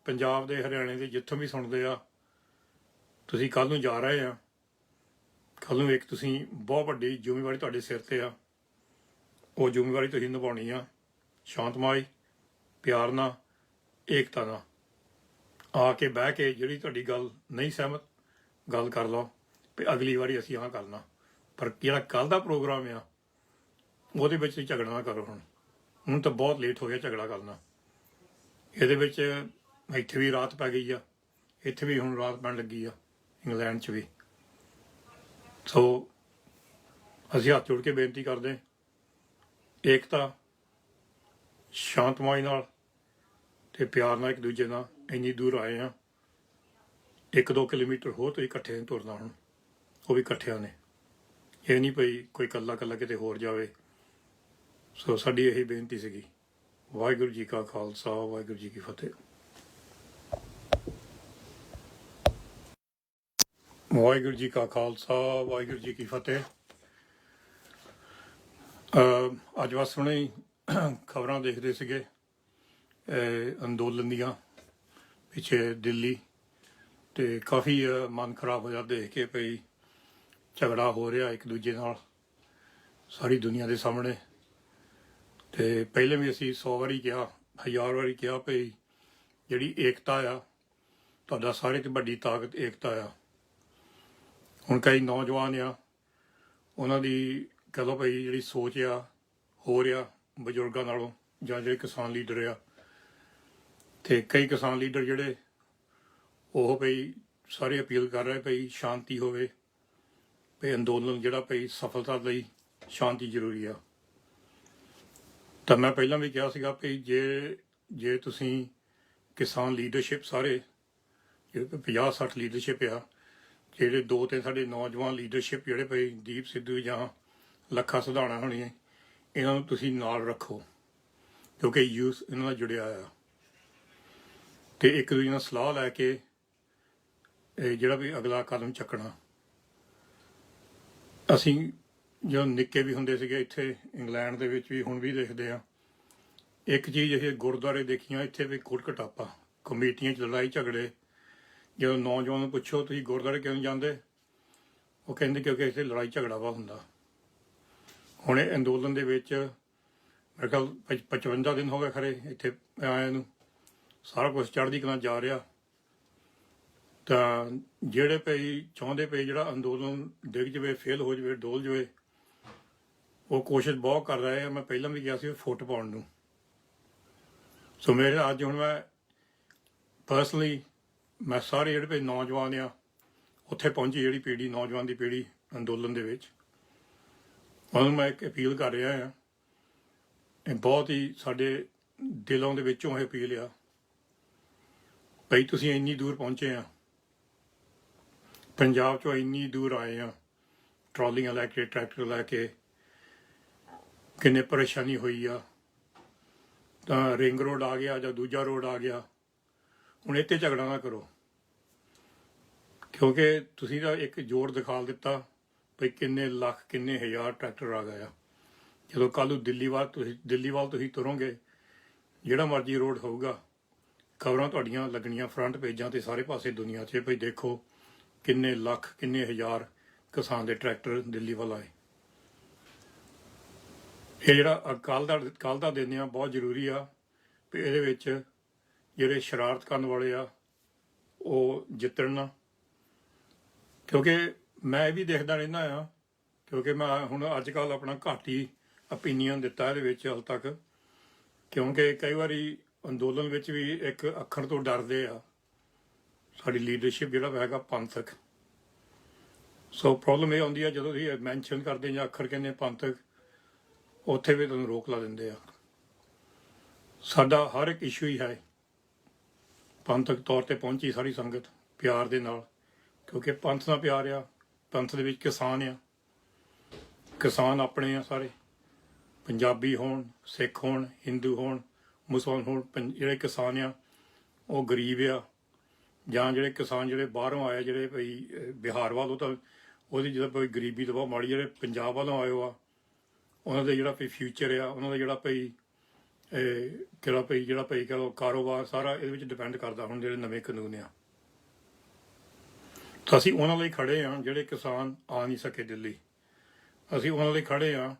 ਪੰਜਾਬ ਦੇ, ਹਰਿਆਣੇ ਦੇ, ਜਿੱਥੋਂ ਵੀ ਸੁਣਦੇ ਆ, ਤੁਸੀਂ ਕੱਲ੍ਹ ਨੂੰ ਜਾ ਰਹੇ ਆ, ਕੱਲ੍ਹ ਨੂੰ ਇੱਕ ਤੁਸੀਂ ਬਹੁਤ ਵੱਡੀ ਜ਼ਿੰਮੇਵਾਰੀ ਤੁਹਾਡੇ ਸਿਰ ਤੇ ਆ। ਉਹ ਜ਼ਿੰਮੇਵਾਰੀ ਤੁਸੀਂ ਨਿਭਾਉਣੀ ਆ ਸ਼ਾਂਤਮਈ, ਪਿਆਰ ਨਾਲ, ਏਕਤਾ ਨਾਲ ਆ ਕੇ ਬਹਿ ਕੇ। ਜਿਹੜੀ ਤੁਹਾਡੀ ਗੱਲ ਨਹੀਂ ਸਹਿਮਤ, ਗੱਲ ਕਰ ਲਓ ਵੀ ਅਗਲੀ ਵਾਰੀ ਅਸੀਂ ਆਹ ਕਰਨਾ। ਪਰ ਜਿਹੜਾ ਕੱਲ੍ਹ ਦਾ ਪ੍ਰੋਗਰਾਮ ਆ ਉਹਦੇ ਵਿੱਚ ਤੁਸੀਂ ਝਗੜਾ ਨਾ ਕਰੋ। ਹੁਣ ਤਾਂ ਬਹੁਤ ਲੇਟ ਹੋ ਗਿਆ ਝਗੜਾ ਕਰਨਾ। ਇਹਦੇ ਵਿੱਚ ਇੱਥੇ ਵੀ ਰਾਤ ਪੈ ਗਈ ਆ, ਇੱਥੇ ਵੀ ਹੁਣ ਰਾਤ ਪੈਣ ਲੱਗੀ ਆ, ਇੰਗਲੈਂਡ 'ਚ ਵੀ। ਸੋ ਅਸੀਂ ਹੱਥ ਜੋੜ ਕੇ ਬੇਨਤੀ ਕਰਦੇ, ਏਕਤਾ, ਸ਼ਾਂਤਮਈ ਨਾਲ ਤੇ ਪਿਆਰ ਨਾਲ ਇੱਕ ਦੂਜੇ ਨਾਲ। ਇੰਨੀ ਦੂਰ ਆਏ ਆ, 1-2 ਕਿਲੋਮੀਟਰ ਹੋਰ ਤੁਸੀਂ ਇਕੱਠੇ ਨਹੀਂ ਤੁਰਨਾ। ਹੁਣ ਉਹ ਵੀ ਇਕੱਠਿਆਂ ਨੇ, ਇਹ ਨਹੀਂ ਪਈ ਕੋਈ ਇਕੱਲਾ ਕਿਤੇ ਹੋਰ ਜਾਵੇ। ਸੋ ਸਾਡੀ ਇਹੀ ਬੇਨਤੀ ਸੀਗੀ। ਵਾਹਿਗੁਰੂ ਜੀ ਕਾ ਖਾਲਸਾ, ਵਾਹਿਗੁਰੂ ਜੀ ਕੀ ਫਤਿਹ। ਵਾਹਿਗੁਰੂ ਜੀ ਕਾ ਖਾਲਸਾ, ਵਾਹਿਗੁਰੂ ਜੀ ਕੀ ਫਤਿਹ। ਅੱਜ ਬਸ ਹੁਣੇ ਹੀ ਖਬਰਾਂ ਦੇਖਦੇ ਸੀਗੇ ਅੰਦੋਲਨ ਦੀਆਂ ਪਿੱਛੇ ਦਿੱਲੀ, ਤੇ ਕਾਫੀ ਮਨ ਖਰਾਬ ਹੋਇਆ ਦੇਖ ਕੇ ਭਈ ਝਗੜਾ ਹੋ ਰਿਹਾ ਇੱਕ ਦੂਜੇ ਨਾਲ ਸਾਰੀ ਦੁਨੀਆ ਦੇ ਸਾਹਮਣੇ। ਤੇ ਪਹਿਲੇ ਵੀ ਅਸੀਂ 100 ਵਾਰੀ ਕਿਹਾ, 1000 ਵਾਰੀ ਕਿਹਾ ਭਈ ਜਿਹੜੀ ਏਕਤਾ ਆ, ਤੁਹਾਡਾ ਸਾਰੇ ਤੋਂ ਵੱਡੀ ਤਾਕਤ ਏਕਤਾ ਆ। ਹੁਣ ਕਈ ਨੌਜਵਾਨ ਆ, ਉਹਨਾਂ ਦੀ ਕਹਿ ਲਓ ਭਈ ਜਿਹੜੀ ਸੋਚ ਆ ਹੋ ਰਿਹਾ ਬਜ਼ੁਰਗਾਂ ਨਾਲੋਂ, ਜਾਂ ਜਿਹੜੇ ਕਿਸਾਨ ਲੀਡਰ ਆ, ਤੇ ਕਈ ਕਿਸਾਨ ਲੀਡਰ ਜਿਹੜੇ ਉਹ ਭਈ ਸਾਰੇ ਅਪੀਲ ਕਰ ਰਹੇ ਭਈ ਸ਼ਾਂਤੀ ਹੋਵੇ, ਭਈ ਅੰਦੋਲਨ ਜਿਹੜਾ ਭਈ ਸਫਲਤਾ ਲਈ ਸ਼ਾਂਤੀ ਜ਼ਰੂਰੀ ਆ। ਤਾਂ ਮੈਂ ਪਹਿਲਾਂ ਵੀ ਕਿਹਾ ਸੀਗਾ ਭਈ ਜੇ ਤੁਸੀਂ ਕਿਸਾਨ ਲੀਡਰਸ਼ਿਪ ਸਾਰੇ ਜਿਹੜੇ 50-60 ਲੀਡਰਸ਼ਿਪ ਆ, ਜਿਹੜੇ 2-3 ਸਾਡੇ ਨੌਜਵਾਨ ਲੀਡਰਸ਼ਿਪ ਜਿਹੜੇ ਭਈ ਦੀਪ ਸਿੱਧੂ ਜਾਂ ਲੱਖਾ ਸਿਧਾਣਾ ਹੋਣੀ, ਇਹਨਾਂ ਨੂੰ ਤੁਸੀਂ ਨਾਲ ਰੱਖੋ, ਕਿਉਂਕਿ ਯੂਥ ਇਹਨਾਂ ਨਾਲ ਜੁੜਿਆ ਆ, ਤੇ ਇੱਕ ਦੂਜੇ ਨਾਲ ਸਲਾਹ ਲੈ ਕੇ ਇਹ ਜਿਹੜਾ ਵੀ ਅਗਲਾ ਕਦਮ ਚੱਕਣਾ। ਅਸੀਂ ਜਦੋਂ ਨਿੱਕੇ ਵੀ ਹੁੰਦੇ ਸੀਗੇ ਇੱਥੇ ਇੰਗਲੈਂਡ ਦੇ ਵਿੱਚ ਵੀ, ਹੁਣ ਵੀ ਦੇਖਦੇ ਆ, ਇੱਕ ਚੀਜ਼ ਇਹ ਗੁਰਦੁਆਰੇ ਦੇਖੀਆਂ ਇੱਥੇ ਵੀ ਖੁੱਟ ਘਟਾਪਾ, ਕਮੇਟੀਆਂ 'ਚ ਲੜਾਈ ਝਗੜੇ। ਜਦੋਂ ਨੌਜਵਾਨ ਨੂੰ ਪੁੱਛੋ ਤੁਸੀਂ ਗੁਰਦੁਆਰੇ ਕਿਉਂ ਨਹੀਂ ਜਾਂਦੇ, ਉਹ ਕਹਿੰਦੇ ਕਿਉਂਕਿ ਇੱਥੇ ਲੜਾਈ ਝਗੜਾ ਵਾ ਹੁੰਦਾ। ਹੁਣ ਇਹ ਅੰਦੋਲਨ ਦੇ ਵਿੱਚ ਮੇਰੇ ਖਿਆਲ 55 ਦਿਨ ਹੋ ਗਏ ਖਰੇ ਇੱਥੇ ਆਏ ਨੂੰ, ਸਾਰਾ ਕੁਛ ਚੜ੍ਹਦੀ ਕਲਾ ਜਾ ਰਿਹਾ। ਤਾਂ ਜਿਹੜੇ ਪਈ ਚਾਹੁੰਦੇ ਪਏ ਜਿਹੜਾ ਅੰਦੋਲਨ ਡਿੱਗ ਜਾਵੇ, ਫੇਲ ਹੋ ਜਾਵੇ, ਡੋਲ ਜਾਵੇ, ਉਹ ਕੋਸ਼ਿਸ਼ ਬਹੁਤ ਕਰ ਰਹੇ ਆ। ਮੈਂ ਪਹਿਲਾਂ ਵੀ ਗਿਆ ਸੀ ਫੁੱਟ ਪਾਉਣ ਨੂੰ। ਸੋ ਮੇਰੇ ਅੱਜ ਹੁਣ ਮੈਂ ਪਰਸਨਲੀ ਮੈਂ ਸਾਰੇ ਜਿਹੜੇ ਪਏ ਨੌਜਵਾਨ ਆ ਉੱਥੇ ਪਹੁੰਚੀ, ਜਿਹੜੀ ਪੀੜ੍ਹੀ ਨੌਜਵਾਨ ਦੀ ਪੀੜ੍ਹੀ ਅੰਦੋਲਨ ਦੇ ਵਿੱਚ, ਉਹਨਾਂ ਨੂੰ ਮੈਂ ਇੱਕ ਅਪੀਲ ਕਰ ਰਿਹਾ ਹਾਂ। ਇਹ ਬਹੁਤ ਹੀ ਸਾਡੇ ਦਿਲਾਂ ਦੇ ਵਿੱਚੋਂ ਇਹ ਅਪੀਲ ਆ, ਭਈ ਤੁਸੀਂ ਇੰਨੀ ਦੂਰ ਪਹੁੰਚੇ ਆ, ਪੰਜਾਬ ਚੋਂ ਇੰਨੀ ਦੂਰ ਆਏ ਆ, ਟਰਾਲੀਆਂ ਲੈ ਕੇ, ਟਰੈਕਟਰ ਲੈ ਕੇ, ਕਿੰਨੇ ਪਰੇਸ਼ਾਨੀ ਹੋਈ ਆ। ਤਾਂ ਰਿੰਗ ਰੋਡ ਆ ਗਿਆ ਜਾਂ ਦੂਜਾ ਰੋਡ ਆ ਗਿਆ, ਹੁਣ ਇੱਥੇ ਝਗੜਾ ਨਾ ਕਰੋ, ਕਿਉਂਕਿ ਤੁਸੀਂ ਤਾਂ ਇੱਕ ਜੋੜ ਦਿਖਾ ਦਿੱਤਾ ਭਈ ਕਿੰਨੇ ਲੱਖ ਕਿੰਨੇ ਹਜ਼ਾਰ ਟਰੈਕਟਰ ਆ ਗਏ ਆ। ਜਦੋਂ ਕੱਲ੍ਹ ਨੂੰ ਦਿੱਲੀ ਵੱਲ ਤੁਸੀਂ ਤੁਰੋਗੇ, ਜਿਹੜਾ ਮਰਜ਼ੀ ਰੋਡ ਹੋਊਗਾ, ਖਬਰਾਂ ਤੁਹਾਡੀਆਂ ਲੱਗਣੀਆਂ ਫਰੰਟ ਪੇਜਾਂ 'ਤੇ ਸਾਰੇ ਪਾਸੇ ਦੁਨੀਆ 'ਚ, ਭਈ ਦੇਖੋ ਕਿੰਨੇ ਲੱਖ ਕਿੰਨੇ ਹਜ਼ਾਰ ਕਿਸਾਨ ਦੇ ਟਰੈਕਟਰ ਦਿੱਲੀ ਵੱਲ ਆਏ। ਇਹ ਜਿਹੜਾ ਕੱਲ੍ਹ ਦਾ ਦਿਨ ਆ ਬਹੁਤ ਜ਼ਰੂਰੀ ਆ, ਵੀ ਇਹਦੇ ਵਿੱਚ ਜਿਹੜੇ ਸ਼ਰਾਰਤ ਕਰਨ ਵਾਲੇ ਆ ਉਹ ਜਿੱਤਣ ਨਾ। ਕਿਉਂਕਿ ਮੈਂ ਇਹ ਵੀ ਦੇਖਦਾ ਰਹਿੰਦਾ ਆ, ਕਿਉਂਕਿ ਮੈਂ ਹੁਣ ਅੱਜ ਕੱਲ੍ਹ ਆਪਣਾ ਘੱਟ ਹੀ ਓਪੀਨੀਅਨ ਦਿੱਤਾ ਇਹਦੇ ਵਿੱਚ ਹਾਲ ਤੱਕ, ਕਿਉਂਕਿ ਕਈ ਵਾਰੀ ਅੰਦੋਲਨ ਵਿੱਚ ਵੀ ਇੱਕ ਅੱਖਰ ਤੋਂ ਡਰਦੇ ਆ ਸਾਡੀ ਲੀਡਰਸ਼ਿਪ ਜਿਹੜਾ ਹੈਗਾ ਪੰਥਕ। ਸੋ ਪ੍ਰੋਬਲਮ ਇਹ ਆਉਂਦੀ ਆ ਜਦੋਂ ਤੁਸੀਂ ਮੈਂਸ਼ਨ ਕਰਦੇ ਜਾਂ ਅੱਖਰ ਕਹਿੰਦੇ ਪੰਥਕ, ਉੱਥੇ ਵੀ ਤੁਹਾਨੂੰ ਰੋਕ ਲਾ ਦਿੰਦੇ ਆ। ਸਾਡਾ ਹਰ ਇੱਕ ਇਸ਼ੂ ਹੀ ਹੈ ਪੰਥਕ ਤੌਰ ਤੇ ਪਹੁੰਚੀ ਸਾਰੀ ਸੰਗਤ ਪਿਆਰ ਦੇ ਨਾਲ, ਕਿਉਂਕਿ ਪੰਥ ਨਾਲ ਪਿਆਰ ਆ। ਪੰਥ ਦੇ ਵਿੱਚ ਕਿਸਾਨ ਆ, ਕਿਸਾਨ ਆਪਣੇ ਆ ਸਾਰੇ, ਪੰਜਾਬੀ ਹੋਣ, ਸਿੱਖ ਹੋਣ, ਹਿੰਦੂ ਹੋਣ, ਮੁਸਲਮਾਨ ਹੋਣ। ਜਿਹੜੇ ਕਿਸਾਨ ਆ ਉਹ ਗਰੀਬ ਆ, ਜਾਂ ਜਿਹੜੇ ਕਿਸਾਨ ਜਿਹੜੇ ਬਾਹਰੋਂ ਆਏ, ਜਿਹੜੇ ਭਈ ਬਿਹਾਰ ਵੱਲੋਂ, ਤਾਂ ਉਹਦੀ ਜਦੋਂ ਕੋਈ ਗਰੀਬੀ ਤਾਂ ਬਹੁਤ ਮਾੜੀ। ਜਿਹੜੇ ਪੰਜਾਬ ਵੱਲੋਂ ਆਏ ਆ ਉਹਨਾਂ ਦਾ ਜਿਹੜਾ ਭਈ ਫਿਊਚਰ ਆ, ਉਹਨਾਂ ਦਾ ਜਿਹੜਾ ਭਈ ਜਿਹੜਾ ਭਈ ਕਹ ਲਓ ਕਾਰੋਬਾਰ, ਸਾਰਾ ਇਹਦੇ ਵਿੱਚ ਡਿਪੈਂਡ ਕਰਦਾ ਹੁਣ ਜਿਹੜੇ ਨਵੇਂ ਕਾਨੂੰਨ ਆ। ਤਾਂ ਅਸੀਂ ਉਹਨਾਂ ਲਈ ਖੜੇ ਹਾਂ ਜਿਹੜੇ ਕਿਸਾਨ ਆ ਨਹੀਂ ਸਕੇ ਦਿੱਲੀ। ਅਸੀਂ ਉਹਨਾਂ ਲਈ ਖੜੇ ਹਾਂ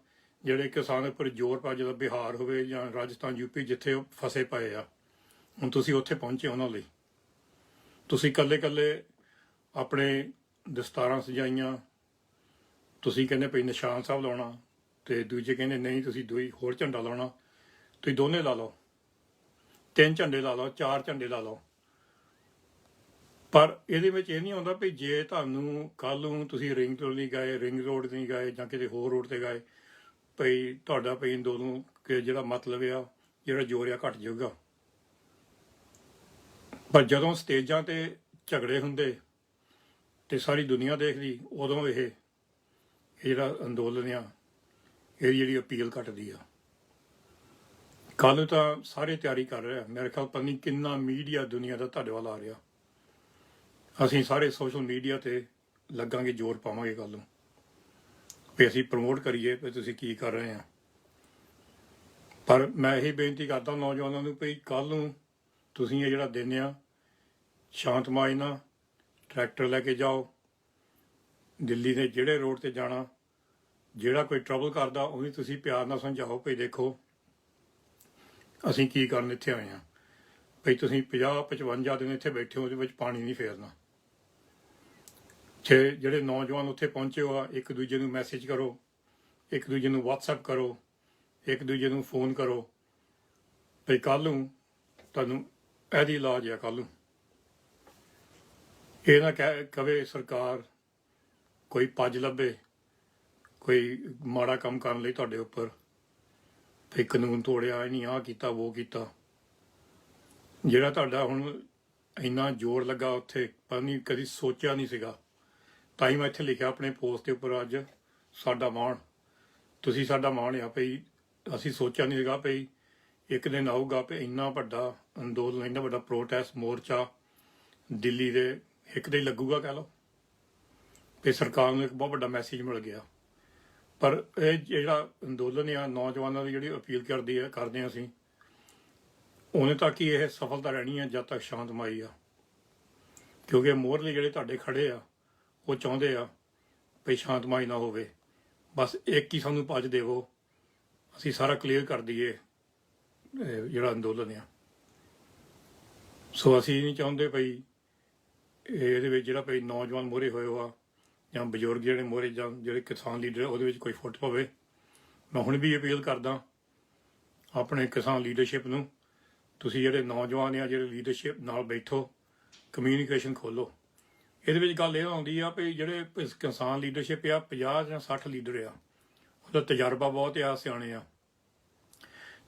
ਜਿਹੜੇ ਕਿਸਾਨ ਉੱਪਰ ਜ਼ੋਰ ਪਾ, ਜਦੋਂ ਬਿਹਾਰ ਹੋਵੇ ਜਾਂ ਰਾਜਸਥਾਨ, ਯੂਪੀ, ਜਿੱਥੇ ਉਹ ਫਸੇ ਪਏ ਆ, ਹੁਣ ਤੁਸੀਂ ਉੱਥੇ ਪਹੁੰਚੇ ਉਹਨਾਂ ਲਈ। ਤੁਸੀਂ ਇਕੱਲੇ ਇਕੱਲੇ ਆਪਣੇ ਦਸਤਾਰਾਂ ਸਜਾਈਆਂ, ਤੁਸੀਂ ਕਹਿੰਦੇ ਭਈ ਨਿਸ਼ਾਨ ਸਾਹਿਬ ਲਾਉਣਾ, ਤੇ ਦੂਜੇ ਕਹਿੰਦੇ ਨਹੀਂ ਤੁਸੀਂ ਹੋਰ ਝੰਡਾ ਲਾਉਣਾ। ਤੁਸੀਂ ਦੋਨੇ ਲਾ ਲਓ, 3 ਝੰਡੇ ਲਾ ਲਓ, 4 ਝੰਡੇ ਲਾ ਲਓ, ਪਰ ਇਹਦੇ ਵਿੱਚ ਇਹ ਨਹੀਂ ਆਉਂਦਾ ਵੀ ਜੇ ਤੁਹਾਨੂੰ ਕੱਲ੍ਹ ਨੂੰ ਤੁਸੀਂ ਰਿੰਗ ਰੋਡ ਨਹੀਂ ਗਏ ਜਾਂ ਕਿਤੇ ਹੋਰ ਰੋਡ ਤੇ ਗਏ, ਭਈ ਤੁਹਾਡਾ ਭਈ ਅੰਦੋਲਨ ਜਿਹੜਾ ਮਤਲਬ ਆ, ਜਿਹੜਾ ਜ਼ੋਰ ਆ, ਘੱਟ ਜਾਊਗਾ। ਪਰ ਜਦੋਂ ਸਟੇਜਾਂ ਤੇ ਝਗੜੇ ਹੁੰਦੇ ਤੇ ਸਾਰੀ ਦੁਨੀਆ ਦੇਖਦੀ, ਉਦੋਂ ਇਹ ਜਿਹੜਾ ਅੰਦੋਲਨ ਆ, ਇਹਦੀ ਜਿਹੜੀ ਅਪੀਲ ਘਟਦੀ ਆ। ਕੱਲ੍ਹ ਨੂੰ ਤਾਂ ਸਾਰੇ ਤਿਆਰੀ ਕਰ ਰਹੇ ਆ, ਮੇਰੇ ਖਿਆਲ ਪਤਾ ਨਹੀਂ ਕਿੰਨਾ ਮੀਡੀਆ ਦੁਨੀਆ ਦਾ ਤੁਹਾਡੇ ਵੱਲ ਆ ਰਿਹਾ। ਅਸੀਂ ਸਾਰੇ ਸੋਸ਼ਲ ਮੀਡੀਆ ਤੇ ਲੱਗਾਂਗੇ, ਜ਼ੋਰ ਪਾਵਾਂਗੇ ਕੱਲ੍ਹ ਨੂੰ, ਵੀ ਅਸੀਂ ਪ੍ਰਮੋਟ ਕਰੀਏ ਵੀ ਤੁਸੀਂ ਕੀ ਕਰ ਰਹੇ ਆ। ਪਰ ਮੈਂ ਇਹੀ ਬੇਨਤੀ ਕਰਦਾ ਨੌਜਵਾਨਾਂ ਨੂੰ ਵੀ ਕੱਲ੍ਹ ਨੂੰ ਤੁਸੀਂ ਇਹ ਜਿਹੜਾ ਦਿਨ ਆ, ਸ਼ਾਂਤਮਈ ਨਾਲ ਟਰੈਕਟਰ ਲੈ ਕੇ ਜਾਓ, ਦਿੱਲੀ ਦੇ ਜਿਹੜੇ ਰੋਡ ਤੇ ਜਾਣਾ, ਜਿਹੜਾ ਕੋਈ ਟਰਬਲ ਕਰਦਾ ਉਹਨੂੰ ਤੁਸੀਂ ਪਿਆਰ ਨਾਲ ਸਮਝਾਓ ਭਈ ਦੇਖੋ ਅਸੀਂ ਕੀ ਕਰਨ ਇੱਥੇ ਆਏ ਹਾਂ, ਭਈ ਤੁਸੀਂ 50-55 ਦਿਨ ਇੱਥੇ ਬੈਠੇ ਹੋ, ਉਹਦੇ ਵਿੱਚ ਪਾਣੀ ਨਹੀਂ ਫੇਰਨਾ। ਜਿਹੜੇ ਨੌਜਵਾਨ ਉੱਥੇ ਪਹੁੰਚੇ ਹੋ ਆ, ਇੱਕ ਦੂਜੇ ਨੂੰ ਮੈਸੇਜ ਕਰੋ, ਇੱਕ ਦੂਜੇ ਨੂੰ ਵਟਸਐਪ ਕਰੋ, ਇੱਕ ਦੂਜੇ ਨੂੰ ਫੋਨ ਕਰੋ, ਭਈ ਕੱਲ੍ਹ ਨੂੰ ਤੁਹਾਨੂੰ ਇਹਦੀ ਇਲਾਜ ਆ। ਕੱਲ੍ਹ ਨੂੰ ਇਹ ਨਾ ਕਵੇ ਸਰਕਾਰ ਕੋਈ ਪੱਜ ਲੱਭੇ ਕੋਈ ਮਾੜਾ ਕੰਮ ਕਰਨ ਲਈ ਤੁਹਾਡੇ ਉੱਪਰ, ਭਈ ਕਾਨੂੰਨ ਤੋੜਿਆ, ਨਹੀਂ ਆਹ ਕੀਤਾ ਉਹ ਕੀਤਾ। ਜਿਹੜਾ ਤੁਹਾਡਾ ਹੁਣ ਇੰਨਾ ਜ਼ੋਰ ਲੱਗਾ ਉੱਥੇ, ਪਤਾ ਨਹੀਂ ਕਦੀ ਸੋਚਿਆ ਨਹੀਂ ਸੀਗਾ। ਤਾਂ ਹੀ ਮੈਂ ਇੱਥੇ ਲਿਖਿਆ ਆਪਣੇ ਪੋਸਟ ਦੇ ਉੱਪਰ, ਅੱਜ ਸਾਡਾ ਮਾਣ, ਤੁਸੀਂ ਸਾਡਾ ਮਾਣ ਆ ਭਈ ਅਸੀਂ ਸੋਚਿਆ ਨਹੀਂ ਸੀਗਾ ਭਈ ਇੱਕ ਦਿਨ ਆਊਗਾ ਭਈ ਇੰਨਾ ਵੱਡਾ ਅੰਦੋਲਨ, ਇੰਨਾ ਵੱਡਾ ਪ੍ਰੋਟੈਸਟ ਮੋਰਚਾ ਦਿੱਲੀ ਦੇ ਇੱਕ ਦੇ ਲੱਗੂਗਾ, ਕਹਿ ਲਓ। ਤੇ ਸਰਕਾਰ ਨੂੰ ਇੱਕ ਬਹੁਤ ਵੱਡਾ ਮੈਸੇਜ ਮਿਲ ਗਿਆ। ਪਰ ਇਹ ਜਿਹੜਾ ਅੰਦੋਲਨ ਆ ਨੌਜਵਾਨਾਂ ਦੀ ਜਿਹੜੀ ਅਪੀਲ ਕਰਦੇ ਹਾਂ ਅਸੀਂ, ਉਹਨੇ ਤੱਕ ਹੀ ਇਹ ਸਫਲਤਾ ਰਹਿਣੀ ਹੈ ਜਦ ਤੱਕ ਸ਼ਾਂਤਮਈ ਆ। ਕਿਉਂਕਿ ਮੋਹਰਲੇ ਜਿਹੜੇ ਤੁਹਾਡੇ ਖੜੇ ਆ ਉਹ ਚਾਹੁੰਦੇ ਆ ਭਈ ਸ਼ਾਂਤਮਈ ਨਾ ਹੋਵੇ, ਬਸ ਇੱਕ ਹੀ ਸਾਨੂੰ ਭੱਜ ਦੇਵੋ, ਅਸੀਂ ਸਾਰਾ ਕਲੀਅਰ ਕਰ ਦਈਏ ਜਿਹੜਾ ਅੰਦੋਲਨ ਆ। ਸੋ ਅਸੀਂ ਨਹੀਂ ਚਾਹੁੰਦੇ ਭਈ ਇਹਦੇ ਵਿੱਚ ਜਿਹੜਾ ਭਈ ਨੌਜਵਾਨ ਮੋਹਰੇ ਹੋਏ ਆ ਜਾਂ ਬਜ਼ੁਰਗ ਜਿਹੜੇ ਮੋਹਰੇ ਜਾਂ ਜਿਹੜੇ ਕਿਸਾਨ ਲੀਡਰ ਉਹਦੇ ਵਿੱਚ ਕੋਈ ਫੁੱਟ ਪਵੇ। ਮੈਂ ਹੁਣ ਵੀ ਅਪੀਲ ਕਰਦਾ ਆਪਣੇ ਕਿਸਾਨ ਲੀਡਰਸ਼ਿਪ ਨੂੰ, ਤੁਸੀਂ ਜਿਹੜੇ ਨੌਜਵਾਨ ਆ ਜਿਹੜੇ ਲੀਡਰਸ਼ਿਪ ਨਾਲ ਬੈਠੋ, ਕਮਿਊਨੀਕੇਸ਼ਨ ਖੋਲੋ। ਇਹਦੇ ਵਿੱਚ ਗੱਲ ਇਹ ਆਉਂਦੀ ਆ ਵੀ ਜਿਹੜੇ ਕਿਸਾਨ ਲੀਡਰਸ਼ਿਪ ਆ 50 ਜਾਂ 60 ਲੀਡਰ ਆ, ਉਹਦਾ ਤਜਰਬਾ ਬਹੁਤ ਆ, ਸਿਆਣੇ ਆ।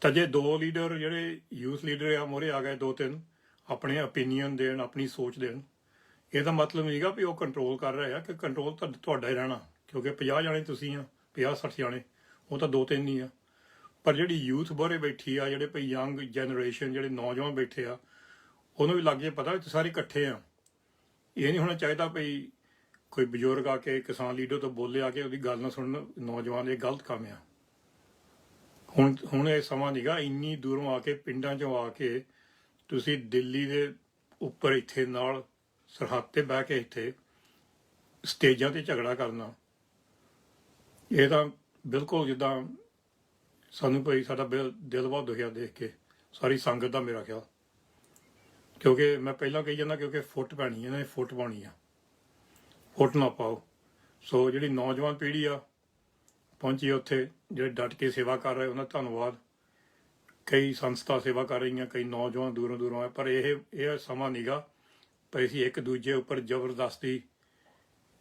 ਤਾਂ ਜੇ 2 ਲੀਡਰ ਜਿਹੜੇ ਯੂਥ ਲੀਡਰ ਆ ਮੋਹਰੇ ਆ ਗਏ, 2-3 ਆਪਣੇ ਓਪੀਨੀਅਨ ਦੇਣ, ਆਪਣੀ ਸੋਚ ਦੇਣ, ਇਹਦਾ ਮਤਲਬ ਨਹੀਂਗਾ ਵੀ ਉਹ ਕੰਟਰੋਲ ਕਰ ਰਹੇ ਆ, ਕਿ ਕੰਟਰੋਲ ਤਾਂ ਤੁਹਾਡਾ ਹੀ ਰਹਿਣਾ। ਕਿਉਂਕਿ 50 ਜਾਣੇ ਤੁਸੀਂ ਆ, 50-60 ਜਾਣੇ, ਉਹ ਤਾਂ 2-3 ਨਹੀਂ ਆ। ਪਰ ਜਿਹੜੀ ਯੂਥ ਮੋਹਰੇ ਬੈਠੀ ਆ, ਜਿਹੜੇ ਭਈ ਯੰਗ ਜਨਰੇਸ਼ਨ, ਜਿਹੜੇ ਨੌਜਵਾਨ ਬੈਠੇ ਆ, ਉਹਨੂੰ ਵੀ ਲੱਗ ਜੇ ਪਤਾ ਵੀ ਸਾਰੇ ਇਕੱਠੇ ਆ। ਇਹ ਨਹੀਂ ਹੋਣਾ ਚਾਹੀਦਾ ਭਈ ਕੋਈ ਬਜ਼ੁਰਗ ਆ ਕੇ ਕਿਸਾਨ ਲੀਡਰ ਤੋਂ ਬੋਲੇ ਆ ਕੇ ਉਹਦੀ ਗੱਲ ਨਾ ਸੁਣਨ ਨੌਜਵਾਨ, ਇਹ ਗਲਤ ਕੰਮ ਆ। ਹੁਣ ਇਹ ਸਮਾਂ ਨਹੀਂਗਾ ਇੰਨੀ ਦੂਰੋਂ ਆ ਕੇ, ਪਿੰਡਾਂ 'ਚੋਂ ਆ ਕੇ ਤੁਸੀਂ ਦਿੱਲੀ ਦੇ ਉੱਪਰ ਇੱਥੇ ਨਾਲ ਸਰਹੱਦ ਤੇ ਬਹਿ ਕੇ ਇੱਥੇ ਸਟੇਜਾਂ ਤੇ ਝਗੜਾ ਕਰਨਾ। ਇਹ ਤਾਂ ਬਿਲਕੁਲ ਜਿੱਦਾਂ ਸਾਨੂੰ ਭਈ ਸਾਡਾ ਦਿਲ ਬਹੁਤ ਦੁਖਿਆ ਦੇਖ ਕੇ, ਸਾਰੀ ਸੰਗਤ ਦਾ ਮੇਰਾ ਖਿਆਲ। ਕਿਉਂਕਿ ਮੈਂ ਪਹਿਲਾਂ ਕਹੀ ਜਾਂਦਾ, ਕਿਉਂਕਿ ਫੁੱਟ ਪੈਣੀ ਇਹਨਾਂ ਨੇ, ਫੁੱਟ ਪਾਉਣੀ ਆ, ਫੁੱਟ ਨਾ ਪਾਓ। ਸੋ ਜਿਹੜੀ ਨੌਜਵਾਨ ਪੀੜ੍ਹੀ ਆ ਪਹੁੰਚੀ ਉੱਥੇ, ਜਿਹੜੇ ਡਟ ਕੇ ਸੇਵਾ ਕਰ ਰਹੇ ਉਹਨਾਂ ਦਾ ਧੰਨਵਾਦ। ਕਈ ਸੰਸਥਾ ਸੇਵਾ ਕਰ ਰਹੀਆਂ, ਕਈ ਨੌਜਵਾਨ ਦੂਰੋਂ ਦੂਰੋਂ ਆਏ। ਪਰ ਇਹ ਸਮਾਂ ਨਹੀਂਗਾ ਭਈ ਅਸੀਂ ਇੱਕ ਦੂਜੇ ਉੱਪਰ ਜ਼ਬਰਦਸਤੀ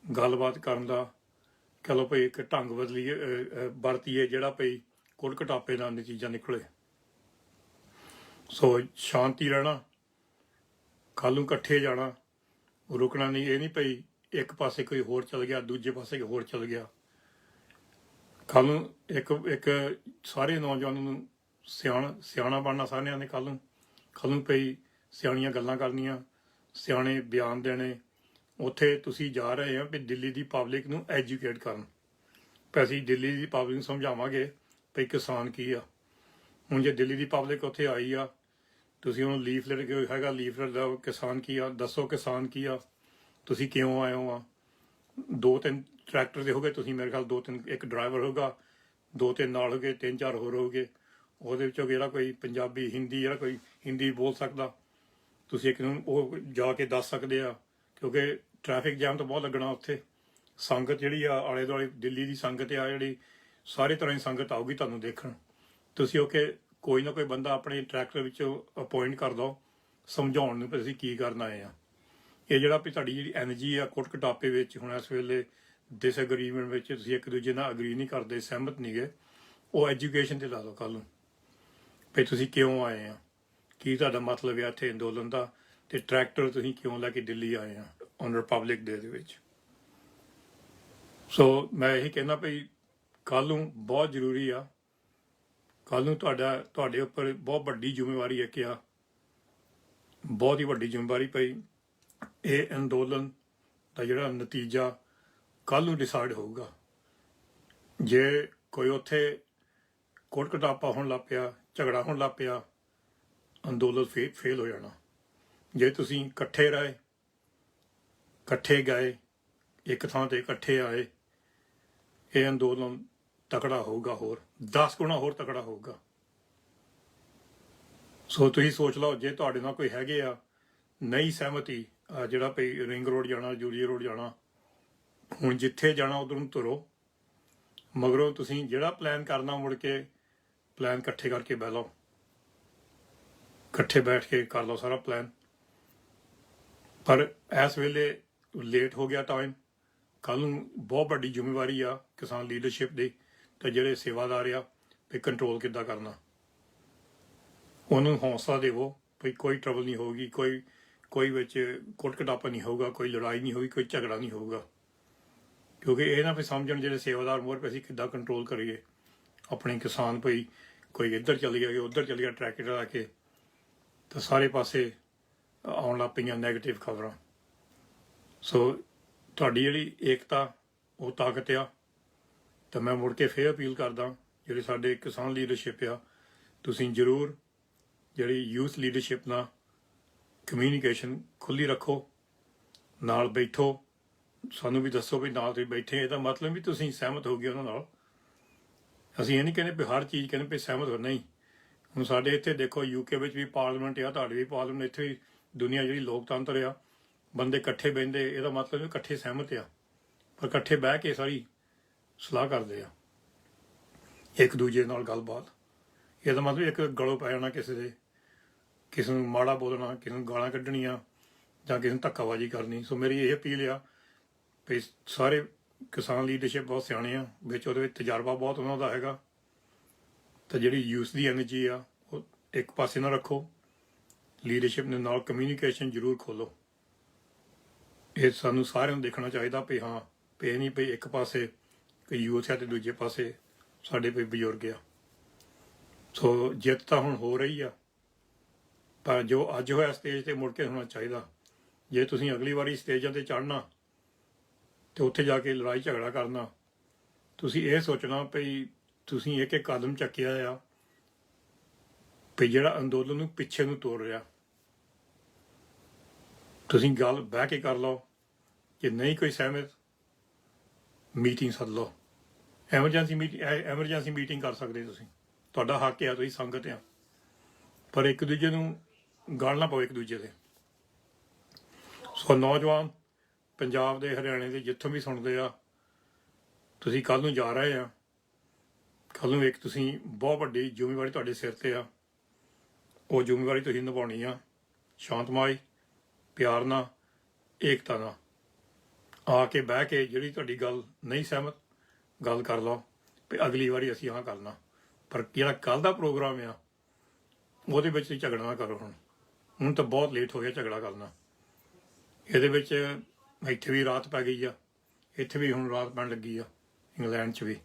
ਗੱਲਬਾਤ ਕਰਨ ਦਾ, ਕਹਿ ਲਓ ਭਈ ਇੱਕ ਢੰਗ ਵਰਤੀਏ ਜਿਹੜਾ ਭਈ ਕੁੱਟ ਘਟਾਪੇ ਨਾਲ ਨਤੀਜਾ ਨਿਕਲੇ। ਸੋ ਸ਼ਾਂਤੀ ਰਹਿਣਾ, ਕੱਲ੍ਹ ਨੂੰ ਇਕੱਠੇ ਜਾਣਾ, ਰੁਕਣਾ ਨਹੀਂ। ਇਹ ਨਹੀਂ ਭਈ ਇੱਕ ਪਾਸੇ ਕੋਈ ਹੋਰ ਚਲ ਗਿਆ, ਦੂਜੇ ਪਾਸੇ ਕੋਈ ਹੋਰ ਚਲ ਗਿਆ। ਕੱਲ੍ਹ ਨੂੰ ਇੱਕ ਸਾਰੇ ਨੌਜਵਾਨਾਂ ਨੂੰ ਸਿਆਣਾ ਬਣਨਾ ਸਾਰਿਆਂ ਨੇ। ਕੱਲ੍ਹ ਨੂੰ ਭਈ ਸਿਆਣੀਆਂ ਗੱਲਾਂ ਕਰਨੀਆਂ, ਸਿਆਣੇ ਬਿਆਨ ਦੇਣੇ। ਉੱਥੇ ਤੁਸੀਂ ਜਾ ਰਹੇ ਆ ਵੀ ਦਿੱਲੀ ਦੀ ਪਬਲਿਕ ਨੂੰ ਐਜੂਕੇਟ ਕਰਨ, ਵੀ ਅਸੀਂ ਦਿੱਲੀ ਦੀ ਪਬਲਿਕ ਨੂੰ ਸਮਝਾਵਾਂਗੇ ਭਈ ਕਿਸਾਨ ਕੀ ਆ। ਹੁਣ ਜੇ ਦਿੱਲੀ ਦੀ ਪਬਲਿਕ ਉੱਥੇ ਆਈ ਆ, ਤੁਸੀਂ ਉਹਨੂੰ ਲੀਫਲੇਟ ਹੈਗਾ, ਲੀਫਲੇਟ ਦਾ ਕਿਸਾਨ ਕੀ ਆ, ਦੱਸੋ ਕਿਸਾਨ ਕੀ ਆ, ਤੁਸੀਂ ਕਿਉਂ ਆਏ ਹੋ ਆ। 2-3 ਟਰੈਕਟਰ ਦੇ ਹੋਗੇ ਤੁਸੀਂ, ਮੇਰੇ ਖਿਆਲ 2-3, ਇੱਕ ਡਰਾਈਵਰ ਹੋਗਾ, 2-3 ਨਾਲ ਹੋਗੇ, 3-4 ਹੋਰ ਹੋਗੇ। ਉਹਦੇ ਵਿੱਚੋਂ ਜਿਹੜਾ ਕੋਈ ਪੰਜਾਬੀ, ਹਿੰਦੀ, ਜਿਹੜਾ ਕੋਈ ਹਿੰਦੀ ਬੋਲ ਸਕਦਾ, ਤੁਸੀਂ ਇੱਕ ਨੂੰ ਉਹ ਜਾ ਕੇ ਦੱਸ ਸਕਦੇ ਆ। ਕਿਉਂਕਿ ਟ੍ਰੈਫਿਕ ਜਾਮ ਤਾਂ ਬਹੁਤ ਲੱਗਣਾ ਉੱਥੇ। ਸੰਗਤ ਜਿਹੜੀ ਆ ਆਲੇ ਦੁਆਲੇ ਦਿੱਲੀ ਦੀ ਸੰਗਤ ਆ, ਜਿਹੜੀ ਸਾਰੇ ਤਰ੍ਹਾਂ ਦੀ ਸੰਗਤ ਆਊਗੀ ਤੁਹਾਨੂੰ ਦੇਖਣ। ਤੁਸੀਂ ਉਹ ਕਿ ਕੋਈ ਨਾ ਕੋਈ ਬੰਦਾ ਆਪਣੇ ਟਰੈਕਟਰ ਵਿੱਚ ਅਪੋਇੰਟ ਕਰ ਦਿਓ, ਸਮਝਾਉਣ ਨੂੰ ਅਸੀਂ ਕੀ ਕਰਨ ਆਏ ਆ। ਇਹ ਜਿਹੜਾ ਵੀ ਤੁਹਾਡੀ ਜਿਹੜੀ ਐਨਰਜੀ ਆ ਕੁੱਟ ਘਟਾਪੇ ਵਿੱਚ, ਹੁਣ ਇਸ ਵੇਲੇ ਡਿਸਐਗਰੀਮੈਂਟ ਵਿੱਚ ਤੁਸੀਂ ਇੱਕ ਦੂਜੇ ਨਾਲ ਅਗਰੀ ਨਹੀਂ ਕਰਦੇ, ਸਹਿਮਤ ਨਹੀਂ ਗਏ, ਉਹ ਐਜੂਕੇਸ਼ਨ 'ਤੇ ਲਾ ਦਿਓ ਕੱਲ੍ਹ ਨੂੰ ਵੀ ਤੁਸੀਂ ਕਿਉਂ ਆਏ ਆ, ਕੀ ਤੁਹਾਡਾ ਮਤਲਬ ਹੈ ਇੱਥੇ ਅੰਦੋਲਨ ਦਾ, ਤੇ ਟਰੈਕਟਰ ਤੁਸੀਂ ਕਿਉਂ ਲੈ ਕੇ ਦਿੱਲੀ ਆਏ ਆ ਔਨ ਰਿਪਬਲਿਕ ਡੇ ਦੇ ਵਿੱਚ। ਸੋ ਮੈਂ ਇਹੀ ਕਹਿੰਦਾ ਭਈ ਕੱਲ੍ਹ ਨੂੰ ਬਹੁਤ ਜ਼ਰੂਰੀ ਆ। ਕੱਲ੍ਹ ਨੂੰ ਤੁਹਾਡੇ ਉੱਪਰ ਬਹੁਤ ਵੱਡੀ ਜ਼ਿੰਮੇਵਾਰੀ ਹੈ, ਕਿ ਬਹੁਤ ਹੀ ਵੱਡੀ ਜ਼ਿੰਮੇਵਾਰੀ ਭਈ ਇਹ ਅੰਦੋਲਨ ਦਾ ਜਿਹੜਾ ਨਤੀਜਾ ਕੱਲ੍ਹ ਨੂੰ ਡਿਸਾਈਡ ਹੋਊਗਾ। ਜੇ ਕੋਈ ਉੱਥੇ ਕੁੱਟ ਘਟਾਪਾ ਹੋਣ ਲੱਗ ਪਿਆ, ਝਗੜਾ ਹੋਣ ਲੱਗ ਪਿਆ, ਅੰਦੋਲਨ ਫੇਲ ਹੋ ਜਾਣਾ। ਜੇ ਤੁਸੀਂ ਇਕੱਠੇ ਰਹੇ, ਇਕੱਠੇ ਗਏ, ਇੱਕ ਥਾਂ ਤੇ ਇਕੱਠੇ ਆਏ, ਇਹ ਅੰਦੋਲਨ ਤਕੜਾ ਹੋਊਗਾ, ਹੋਰ 10 ਗੁਣਾ ਹੋਰ ਤਕੜਾ ਹੋਊਗਾ। ਸੋ ਤੁਸੀਂ ਸੋਚ ਲਓ, ਜੇ ਤੁਹਾਡੇ ਨਾਲ ਕੋਈ ਹੈਗੇ ਆ ਨਹੀਂ ਸਹਿਮਤੀ, ਜਿਹੜਾ ਭਈ ਰਿੰਗ ਰੋਡ ਜਾਣਾ, ਜੂਲੀਆ ਰੋਡ ਜਾਣਾ, ਹੁਣ ਜਿੱਥੇ ਜਾਣਾ ਉਧਰ ਨੂੰ ਤੁਰੋ। ਮਗਰੋਂ ਤੁਸੀਂ ਜਿਹੜਾ ਪਲਾਨ ਕਰਨਾ, ਮੁੜ ਕੇ ਪਲਾਨ ਇਕੱਠੇ ਕਰਕੇ ਬਹਿ ਲਓ, ਇਕੱਠੇ ਬੈਠ ਕੇ ਕਰ ਲਓ ਸਾਰਾ ਪਲਾਨ। ਪਰ ਇਸ ਵੇਲੇ ਲੇਟ ਹੋ ਗਿਆ ਟਾਈਮ। ਕੱਲ੍ਹ ਨੂੰ ਬਹੁਤ ਵੱਡੀ ਜ਼ਿੰਮੇਵਾਰੀ ਆ ਕਿਸਾਨ ਲੀਡਰਸ਼ਿਪ ਦੀ, ਤੇ ਜਿਹੜੇ ਸੇਵਾਦਾਰ ਆ ਵੀ ਕੰਟਰੋਲ ਕਿੱਦਾਂ ਕਰਨਾ। ਉਹਨੂੰ ਹੌਸਲਾ ਦੇਵੋ ਵੀ ਕੋਈ ਟਰਬਲ ਨਹੀਂ ਹੋਊਗੀ, ਕੋਈ ਵਿੱਚ ਕੁੱਟ ਘਟਾਪਾ ਨਹੀਂ ਹੋਊਗਾ, ਕੋਈ ਲੜਾਈ ਨਹੀਂ ਹੋਊਗੀ, ਕੋਈ ਝਗੜਾ ਨਹੀਂ ਹੋਊਗਾ। ਕਿਉਂਕਿ ਇਹ ਨਾ ਵੀ ਸਮਝਣ ਜਿਹੜੇ ਸੇਵਾਦਾਰ ਮੋਹਰ ਪੇ ਅਸੀਂ ਕਿੱਦਾਂ ਕੰਟਰੋਲ ਕਰੀਏ। ਆਪਣੇ ਕਿਸਾਨ ਭਈ ਕੋਈ ਇੱਧਰ ਚਲ ਗਿਆ, ਉੱਧਰ ਚਲ ਗਿਆ ਟਰੈਕਟਰ ਲਾ ਕੇ, ਤਾਂ ਸਾਰੇ ਪਾਸੇ ਆਉਣ ਲੱਗ ਪਈਆਂ ਨੈਗੇਟਿਵ ਖਬਰਾਂ। ਸੋ ਤੁਹਾਡੀ ਜਿਹੜੀ ਏਕਤਾ ਉਹ ਤਾਕਤ ਆ। ਤਾਂ ਮੈਂ ਮੁੜ ਕੇ ਫੇਰ ਅਪੀਲ ਕਰਦਾ, ਜਿਹੜੇ ਸਾਡੇ ਕਿਸਾਨ ਲੀਡਰਸ਼ਿਪ ਆ, ਤੁਸੀਂ ਜ਼ਰੂਰ ਜਿਹੜੀ ਯੂਥ ਲੀਡਰਸ਼ਿਪ ਨਾਲ ਕਮਿਊਨੀਕੇਸ਼ਨ ਖੁੱਲ੍ਹੀ ਰੱਖੋ, ਨਾਲ ਬੈਠੋ, ਸਾਨੂੰ ਵੀ ਦੱਸੋ ਵੀ ਨਾਲ ਤੁਸੀਂ ਬੈਠੇ, ਇਹਦਾ ਮਤਲਬ ਵੀ ਤੁਸੀਂ ਸਹਿਮਤ ਹੋ ਗਏ ਉਹਨਾਂ ਨਾਲ। ਅਸੀਂ ਇਹ ਨਹੀਂ ਕਹਿੰਦੇ ਵੀ ਹਰ ਚੀਜ਼ ਕਹਿੰਦੇ ਵੀ ਸਹਿਮਤ ਹੋ, ਨਹੀਂ। ਹੁਣ ਸਾਡੇ ਇੱਥੇ ਦੇਖੋ UK ਵਿੱਚ ਵੀ ਪਾਰਲੀਮੈਂਟ ਆ, ਤੁਹਾਡੇ ਵੀ ਪਾਰਲੀਮੈਂਟ, ਇੱਥੇ ਵੀ ਦੁਨੀਆ ਜਿਹੜੀ ਲੋਕਤੰਤਰ ਆ, ਬੰਦੇ ਇਕੱਠੇ ਬਹਿੰਦੇ, ਇਹਦਾ ਮਤਲਬ ਵੀ ਇਕੱਠੇ ਸਹਿਮਤ ਆ, ਪਰ ਇਕੱਠੇ ਬਹਿ ਕੇ ਸਾਰੀ ਸਲਾਹ ਕਰਦੇ ਆ ਇੱਕ ਦੂਜੇ ਨਾਲ ਗੱਲਬਾਤ। ਇਹਦਾ ਮਤਲਬ ਇੱਕ ਗਲੋਂ ਪੈ ਜਾਣਾ ਕਿਸੇ ਦੇ, ਕਿਸੇ ਨੂੰ ਮਾੜਾ ਬੋਲਣਾ, ਕਿਸੇ ਨੂੰ ਗਾਲਾਂ ਕੱਢਣੀਆਂ ਜਾਂ ਕਿਸੇ ਨੂੰ ਧੱਕਾਬਾਜ਼ੀ ਕਰਨੀ। ਸੋ ਮੇਰੀ ਇਹ ਅਪੀਲ ਆ ਵੀ ਸਾਰੇ ਕਿਸਾਨ ਲੀਡਰਸ਼ਿਪ ਬਹੁਤ ਸਿਆਣੇ ਆ, ਵਿੱਚ ਉਹਦੇ ਵਿੱਚ ਤਜਰਬਾ ਬਹੁਤ ਉਹਨਾਂ ਦਾ ਹੈਗਾ। ਤਾਂ ਜਿਹੜੀ ਯੂਥ ਦੀ ਐਨਰਜੀ ਆ ਉਹ ਇੱਕ ਪਾਸੇ ਨਾ ਰੱਖੋ, ਲੀਡਰਸ਼ਿਪ ਦੇ ਨਾਲ ਕਮਿਊਨੀਕੇਸ਼ਨ ਜ਼ਰੂਰ ਖੋਲੋ। ਇਹ ਸਾਨੂੰ ਸਾਰਿਆਂ ਨੂੰ ਦੇਖਣਾ ਚਾਹੀਦਾ ਵੀ ਹਾਂ, ਵੀ ਇਹ ਨਹੀਂ ਵੀ ਇੱਕ ਪਾਸੇ ਕੋਈ ਯੂਥ ਹੈ ਤੇ ਦੂਜੇ ਪਾਸੇ ਸਾਡੇ ਕੋਈ ਬਜ਼ੁਰਗ ਆ। ਸੋ ਜਿੱਤ ਤਾਂ ਹੁਣ ਹੋ ਰਹੀ ਆ, ਪਰ ਜੋ ਅੱਜ ਹੋਇਆ ਸਟੇਜ ਤੇ ਮੁੜ ਕੇ ਹੋਣਾ ਚਾਹੀਦਾ। ਜੇ ਤੁਸੀਂ ਅਗਲੀ ਵਾਰੀ ਸਟੇਜਾਂ ਤੇ ਚੜ੍ਹਨਾ ਤੇ ਉੱਥੇ ਜਾ ਕੇ ਲੜਾਈ ਝਗੜਾ ਕਰਨਾ, ਤੁਸੀਂ ਇਹ ਸੋਚਣਾ ਵੀ ਤੁਸੀਂ ਇੱਕ ਇੱਕ ਕਦਮ ਚੱਕਿਆ ਆ ਵੀ ਜਿਹੜਾ ਅੰਦੋਲਨ ਨੂੰ ਪਿੱਛੇ ਨੂੰ ਤੋੜ ਰਿਹਾ। ਤੁਸੀਂ ਗੱਲ ਬਹਿ ਕੇ ਕਰ ਲਓ, ਜੇ ਨਹੀਂ ਕੋਈ ਸਹਿਮਤ ਮੀਟਿੰਗ ਸੱਦ ਲਓ, ਐਮਰਜੈਂਸੀ ਮੀਟਿੰਗ ਕਰ ਸਕਦੇ ਤੁਸੀਂ, ਤੁਹਾਡਾ ਹੱਕ ਆ, ਤੁਸੀਂ ਸੰਗਤ ਆ, ਪਰ ਇੱਕ ਦੂਜੇ ਨੂੰ ਗੱਲ ਨਾ ਪਾਓ ਇੱਕ ਦੂਜੇ ਦੇ। ਸੋ ਨੌਜਵਾਨ ਪੰਜਾਬ ਦੇ, ਹਰਿਆਣੇ ਦੇ, ਜਿੱਥੋਂ ਵੀ ਸੁਣਦੇ ਆ, ਤੁਸੀਂ ਕੱਲ੍ਹ ਨੂੰ ਜਾ ਰਹੇ ਆ, ਕੱਲ੍ਹ ਨੂੰ ਇੱਕ ਤੁਸੀਂ ਬਹੁਤ ਵੱਡੀ ਜ਼ਿੰਮੇਵਾਰੀ ਤੁਹਾਡੇ ਸਿਰ ਤੇ ਆ। ਉਹ ਜ਼ਿੰਮੇਵਾਰੀ ਤੁਸੀਂ ਨਿਭਾਉਣੀ ਆ ਸ਼ਾਂਤਮਈ, ਪਿਆਰ ਨਾਲ, ਏਕਤਾ ਨਾਲ ਆ ਕੇ ਬਹਿ ਕੇ। ਜਿਹੜੀ ਤੁਹਾਡੀ ਗੱਲ ਨਹੀਂ ਸਹਿਮਤ, ਗੱਲ ਕਰ ਲਓ ਵੀ ਅਗਲੀ ਵਾਰੀ ਅਸੀਂ ਆਹ ਕਰਨਾ, ਪਰ ਜਿਹੜਾ ਕੱਲ੍ਹ ਦਾ ਪ੍ਰੋਗਰਾਮ ਆ ਉਹਦੇ ਵਿੱਚ ਤੁਸੀਂ ਝਗੜਾ ਨਾ ਕਰੋ। ਹੁਣ ਤਾਂ ਬਹੁਤ ਲੇਟ ਹੋ ਗਿਆ ਝਗੜਾ ਕਰਨਾ। ਇਹਦੇ ਵਿੱਚ ਇੱਥੇ ਵੀ ਰਾਤ ਪੈ ਗਈ ਆ, ਇੱਥੇ ਵੀ ਹੁਣ ਰਾਤ ਪੈਣ ਲੱਗੀ ਆ, ਇੰਗਲੈਂਡ 'ਚ ਵੀ।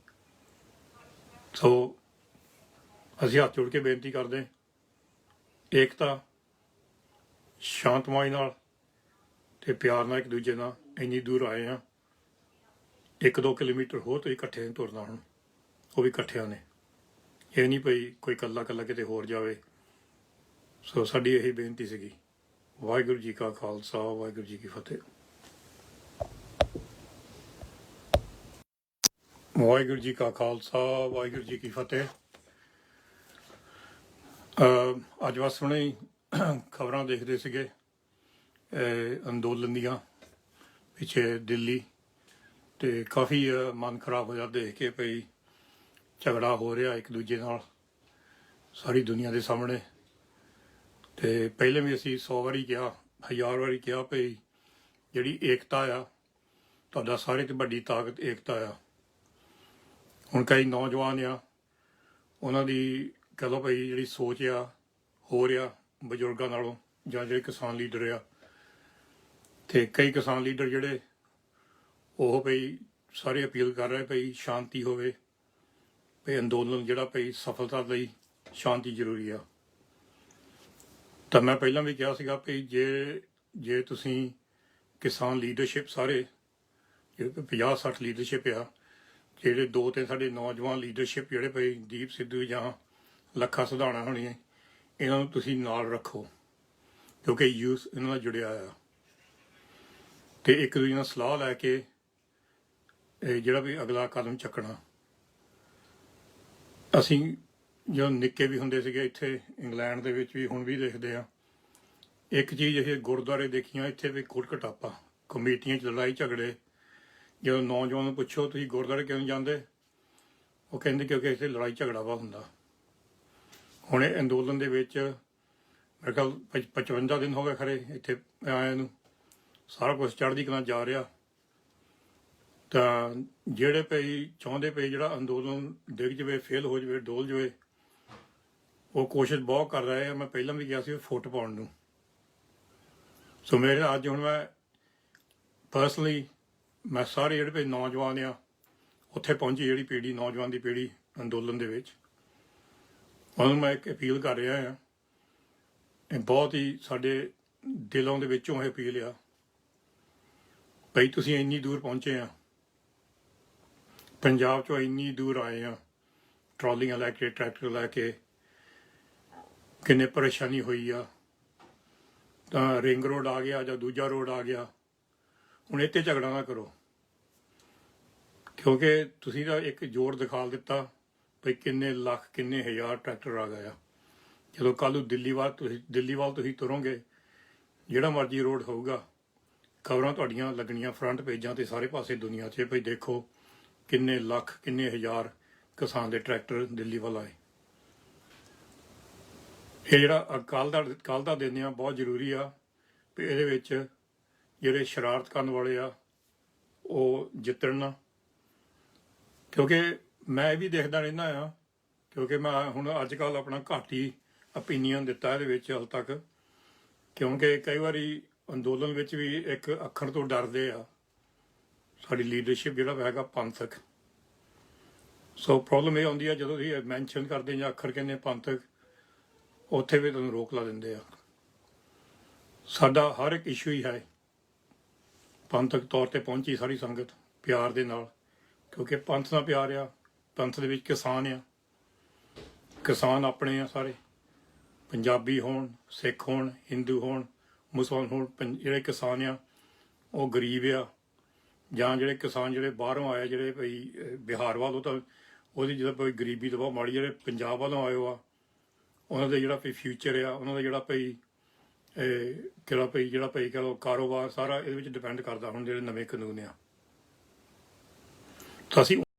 ਸੋ ਅਸੀਂ ਹੱਥ ਜੋੜ ਕੇ ਬੇਨਤੀ ਕਰਦੇ, ਏਕਤਾ, ਸ਼ਾਂਤਮਈ ਨਾਲ ਤੇ ਪਿਆਰ ਨਾਲ ਇੱਕ ਦੂਜੇ ਨਾਲ। ਇੰਨੀ ਦੂਰ ਆਏ ਆ, 1-2 ਕਿਲੋਮੀਟਰ ਹੋਰ ਤੁਸੀਂ ਇਕੱਠੇ ਨਹੀਂ ਤੁਰਨਾ, ਹੁਣ ਉਹ ਵੀ ਇਕੱਠਿਆਂ ਨੇ। ਇਹ ਨਹੀਂ ਪਈ ਕੋਈ ਇਕੱਲਾ ਕਿਤੇ ਹੋਰ ਜਾਵੇ। ਸੋ ਸਾਡੀ ਇਹੀ ਬੇਨਤੀ ਸੀਗੀ। ਵਾਹਿਗੁਰੂ ਜੀ ਕਾ ਖਾਲਸਾ, ਵਾਹਿਗੁਰੂ ਜੀ ਕੀ ਫਤਿਹ। ਵਾਹਿਗੁਰੂ ਜੀ ਕਾ ਖਾਲਸਾ, ਵਾਹਿਗੁਰੂ ਜੀ ਕੀ ਫਤਿਹ। ਅੱਜ ਬਸ ਹੁਣੇ ਹੀ ਖਬਰਾਂ ਦੇਖਦੇ ਸੀਗੇ ਅੰਦੋਲਨ ਦੀਆਂ ਪਿੱਛੇ ਦਿੱਲੀ, ਤੇ ਕਾਫੀ ਮਨ ਖਰਾਬ ਹੋਇਆ ਦੇਖ ਕੇ ਭਈ ਝਗੜਾ ਹੋ ਰਿਹਾ ਇੱਕ ਦੂਜੇ ਨਾਲ ਸਾਰੀ ਦੁਨੀਆ ਦੇ ਸਾਹਮਣੇ। ਤੇ ਪਹਿਲੇ ਵੀ ਅਸੀਂ 100 ਵਾਰੀ ਕਿਹਾ, 1000 ਵਾਰੀ ਕਿਹਾ ਭਈ ਜਿਹੜੀ ਏਕਤਾ ਆ, ਤੁਹਾਡਾ ਸਾਰੇ ਤੋਂ ਵੱਡੀ ਤਾਕਤ ਏਕਤਾ ਆ। ਹੁਣ ਕਈ ਨੌਜਵਾਨ ਆ, ਉਹਨਾਂ ਦੀ ਕਹਿ ਲਓ ਭਈ ਜਿਹੜੀ ਸੋਚ ਆ ਹੋ ਰਿਹਾ ਬਜ਼ੁਰਗਾਂ ਨਾਲੋਂ, ਜਾਂ ਜਿਹੜੇ ਕਿਸਾਨ ਲੀਡਰ ਆ, ਤੇ ਕਈ ਕਿਸਾਨ ਲੀਡਰ ਜਿਹੜੇ ਉਹ ਭਈ ਸਾਰੇ ਅਪੀਲ ਕਰ ਰਹੇ ਭਈ ਸ਼ਾਂਤੀ ਹੋਵੇ, ਭਈ ਅੰਦੋਲਨ ਜਿਹੜਾ ਭਈ ਸਫਲਤਾ ਲਈ ਸ਼ਾਂਤੀ ਜ਼ਰੂਰੀ ਆ। ਤਾਂ ਮੈਂ ਪਹਿਲਾਂ ਵੀ ਕਿਹਾ ਸੀਗਾ ਭਈ ਜੇ ਤੁਸੀਂ ਕਿਸਾਨ ਲੀਡਰਸ਼ਿਪ ਸਾਰੇ ਜਿਹੜੇ 50-60 ਲੀਡਰਸ਼ਿਪ ਆ, ਜਿਹੜੇ 2-3 ਸਾਡੇ ਨੌਜਵਾਨ ਲੀਡਰਸ਼ਿਪ ਜਿਹੜੇ ਭਈ ਦੀਪ ਸਿੱਧੂ ਜਾਂ ਲੱਖਾ ਸਿਧਾਣਾ ਹੋਣੀ ਹੈ, ਇਹਨਾਂ ਨੂੰ ਤੁਸੀਂ ਨਾਲ ਰੱਖੋ, ਕਿਉਂਕਿ ਯੂਥ ਇਹਨਾਂ ਨਾਲ ਜੁੜਿਆ ਆ। ਤੇ ਇੱਕ ਦੂਜੇ ਨਾਲ ਸਲਾਹ ਲੈ ਕੇ ਜਿਹੜਾ ਵੀ ਅਗਲਾ ਕਦਮ ਚੱਕਣਾ। ਅਸੀਂ ਜਦੋਂ ਨਿੱਕੇ ਵੀ ਹੁੰਦੇ ਸੀਗੇ ਇੱਥੇ ਇੰਗਲੈਂਡ ਦੇ ਵਿੱਚ ਵੀ, ਹੁਣ ਵੀ ਦੇਖਦੇ ਆ, ਇੱਕ ਚੀਜ਼ ਇਹ ਗੁਰਦੁਆਰੇ ਦੇਖੀਆਂ ਇੱਥੇ ਵੀ ਕੁੱਟ ਘਟਾਪਾ, ਕਮੇਟੀਆਂ 'ਚ ਲੜਾਈ ਝਗੜੇ। ਜਦੋਂ ਨੌਜਵਾਨ ਨੂੰ ਪੁੱਛੋ ਤੁਸੀਂ ਗੁਰਦੁਆਰੇ ਕਿਉਂ ਜਾਂਦੇ, ਉਹ ਕਹਿੰਦੇ ਕਿਉਂਕਿ ਇੱਥੇ ਲੜਾਈ ਝਗੜਾ ਵਾ ਹੁੰਦਾ। ਹੁਣ ਇਹ ਅੰਦੋਲਨ ਦੇ ਵਿੱਚ ਮੇਰੇ ਖਿਆਲ 55 ਦਿਨ ਹੋ ਗਏ ਖਰੇ ਇੱਥੇ ਆਏ ਨੂੰ, ਸਾਰਾ ਕੁਛ ਚੜ੍ਹਦੀ ਕਲਾ ਜਾ ਰਿਹਾ। ਤਾਂ ਜਿਹੜੇ ਭਈ ਚਾਹੁੰਦੇ ਪਏ ਜਿਹੜਾ ਅੰਦੋਲਨ ਡਿੱਗ ਜਾਵੇ, ਫੇਲ ਹੋ ਜਾਵੇ, ਡੋਲ ਜਾਵੇ, ਉਹ ਕੋਸ਼ਿਸ਼ ਬਹੁਤ ਕਰ ਰਹੇ ਆ। ਮੈਂ ਪਹਿਲਾਂ ਵੀ ਕਿਹਾ ਸੀ ਫੁੱਟ ਪਾਉਣ ਨੂੰ। ਸੋ ਮੇਰੇ ਅੱਜ ਹੁਣ ਮੈਂ ਪਰਸਨਲੀ ਮੈਂ ਸਾਰੇ ਜਿਹੜੇ ਭਈ ਨੌਜਵਾਨ ਆ ਉੱਥੇ ਪਹੁੰਚੀ, ਜਿਹੜੀ ਪੀੜ੍ਹੀ ਨੌਜਵਾਨ ਦੀ ਪੀੜ੍ਹੀ ਅੰਦੋਲਨ ਦੇ ਵਿੱਚ। ਉਹਨਾਂ ਨੂੰ ਮੈਂ ਇੱਕ ਅਪੀਲ ਕਰ ਰਿਹਾ ਹਾਂ, ਇਹ ਬਹੁਤ ਹੀ ਸਾਡੇ ਦਿਲਾਂ ਦੇ ਵਿੱਚੋਂ ਇਹ ਅਪੀਲ ਆ, ਭਈ ਤੁਸੀਂ ਇੰਨੀ ਦੂਰ ਪਹੁੰਚੇ ਆ, ਪੰਜਾਬ ਚੋਂ ਇੰਨੀ ਦੂਰ ਆਏ ਆ, ਟਰਾਲੀਆਂ ਲੈ ਕੇ, ਟਰੈਕਟਰ ਲੈ ਕੇ, ਕਿੰਨੇ ਪਰੇਸ਼ਾਨੀ ਹੋਈ ਆ, ਤਾਂ ਰਿੰਗ ਰੋਡ ਆ ਗਿਆ ਜਾਂ ਦੂਜਾ ਰੋਡ ਆ ਗਿਆ, ਹੁਣ ਇਹ 'ਤੇ ਝਗੜਾ ਨਾ ਕਰੋ, ਕਿਉਂਕਿ ਤੁਸੀਂ ਤਾਂ ਇੱਕ ਜ਼ੋਰ ਦਿਖਾ ਦਿੱਤਾ ਭਈ ਕਿੰਨੇ ਲੱਖ ਕਿੰਨੇ ਹਜ਼ਾਰ ਟਰੈਕਟਰ ਆ ਗਏ ਆ। ਜਦੋਂ ਕੱਲ੍ਹ ਨੂੰ ਦਿੱਲੀ ਵੱਲ ਤੁਸੀਂ ਤੁਰੋਗੇ, ਜਿਹੜਾ ਮਰਜ਼ੀ ਰੋਡ ਹੋਊਗਾ, ਖਬਰਾਂ ਤੁਹਾਡੀਆਂ ਲੱਗਣੀਆਂ ਫਰੰਟ ਪੇਜਾਂ 'ਤੇ ਸਾਰੇ ਪਾਸੇ ਦੁਨੀਆ 'ਚ, ਭਈ ਦੇਖੋ ਕਿੰਨੇ ਲੱਖ ਕਿੰਨੇ ਹਜ਼ਾਰ ਕਿਸਾਨ ਦੇ ਟਰੈਕਟਰ ਦਿੱਲੀ ਵੱਲ ਆਏ। ਇਹ ਜਿਹੜਾ ਕੱਲ੍ਹ ਦਾ ਦਿਨ ਆ ਬਹੁਤ ਜ਼ਰੂਰੀ ਆ, ਵੀ ਇਹਦੇ ਵਿੱਚ ਜਿਹੜੇ ਸ਼ਰਾਰਤ ਕਰਨ ਵਾਲੇ ਆ ਉਹ ਜਿੱਤਣ ਨਾ, ਕਿਉਂਕਿ ਮੈਂ ਇਹ ਵੀ ਦੇਖਦਾ ਰਹਿੰਦਾ ਆ, ਕਿਉਂਕਿ ਮੈਂ ਹੁਣ ਅੱਜ ਕੱਲ੍ਹ ਆਪਣਾ ਘੱਟ ਹੀ ਓਪੀਨੀਅਨ ਦਿੱਤਾ ਇਹਦੇ ਵਿੱਚ ਹਾਲ ਤੱਕ, ਕਿਉਂਕਿ ਕਈ ਵਾਰੀ ਅੰਦੋਲਨ ਵਿੱਚ ਵੀ ਇੱਕ ਅੱਖਰ ਤੋਂ ਡਰਦੇ ਆ ਸਾਡੀ ਲੀਡਰਸ਼ਿਪ ਜਿਹੜਾ ਹੈਗਾ ਪੰਥਕ। ਸੋ ਪ੍ਰੋਬਲਮ ਇਹ ਆਉਂਦੀ ਆ ਜਦੋਂ ਤੁਸੀਂ ਮੈਂਸ਼ਨ ਕਰਦੇ ਜਾਂ ਅੱਖਰ ਕਹਿੰਦੇ ਪੰਥਕ, ਉੱਥੇ ਵੀ ਤੁਹਾਨੂੰ ਰੋਕ ਲਾ ਦਿੰਦੇ ਆ। ਸਾਡਾ ਹਰ ਇੱਕ ਇਸ਼ੂ ਹੀ ਹੈ ਪੰਥਕ ਤੌਰ ਤੇ ਪਹੁੰਚੀ ਸਾਰੀ ਸੰਗਤ ਪਿਆਰ ਦੇ ਨਾਲ, ਕਿਉਂਕਿ ਪੰਥ ਨਾਲ ਪਿਆਰ ਆ। ਪੰਥ ਦੇ ਵਿੱਚ ਕਿਸਾਨ ਆ, ਕਿਸਾਨ ਆਪਣੇ ਆ ਸਾਰੇ, ਪੰਜਾਬੀ ਹੋਣ, ਸਿੱਖ ਹੋਣ, ਹਿੰਦੂ ਹੋਣ, ਮੁਸਲਮਾਨ ਹੋਣ, ਜਿਹੜੇ ਕਿਸਾਨ ਆ ਉਹ ਗਰੀਬ ਆ, ਜਾਂ ਜਿਹੜੇ ਕਿਸਾਨ ਜਿਹੜੇ ਬਾਹਰੋਂ ਆਏ, ਜਿਹੜੇ ਭਈ ਬਿਹਾਰ ਵੱਲੋਂ, ਤਾਂ ਉਹਦੀ ਜਦੋਂ ਕੋਈ ਗਰੀਬੀ ਤਾਂ ਬਹੁਤ ਮਾੜੀ, ਜਿਹੜੇ ਪੰਜਾਬ ਵੱਲੋਂ ਆਏ ਆ ਉਹਨਾਂ ਦਾ ਜਿਹੜਾ ਭਈ ਫਿਊਚਰ ਆ, ਉਹਨਾਂ ਦਾ ਜਿਹੜਾ ਭਈ ਜਿਹੜਾ ਭਈ ਕਹ ਲਓ ਕਾਰੋਬਾਰ ਸਾਰਾ ਇਹਦੇ ਵਿੱਚ ਡਿਪੈਂਡ ਕਰਦਾ ਹੁਣ ਜਿਹੜੇ ਨਵੇਂ ਕਾਨੂੰਨ ਆ। ਤਾਂ ਅਸੀਂ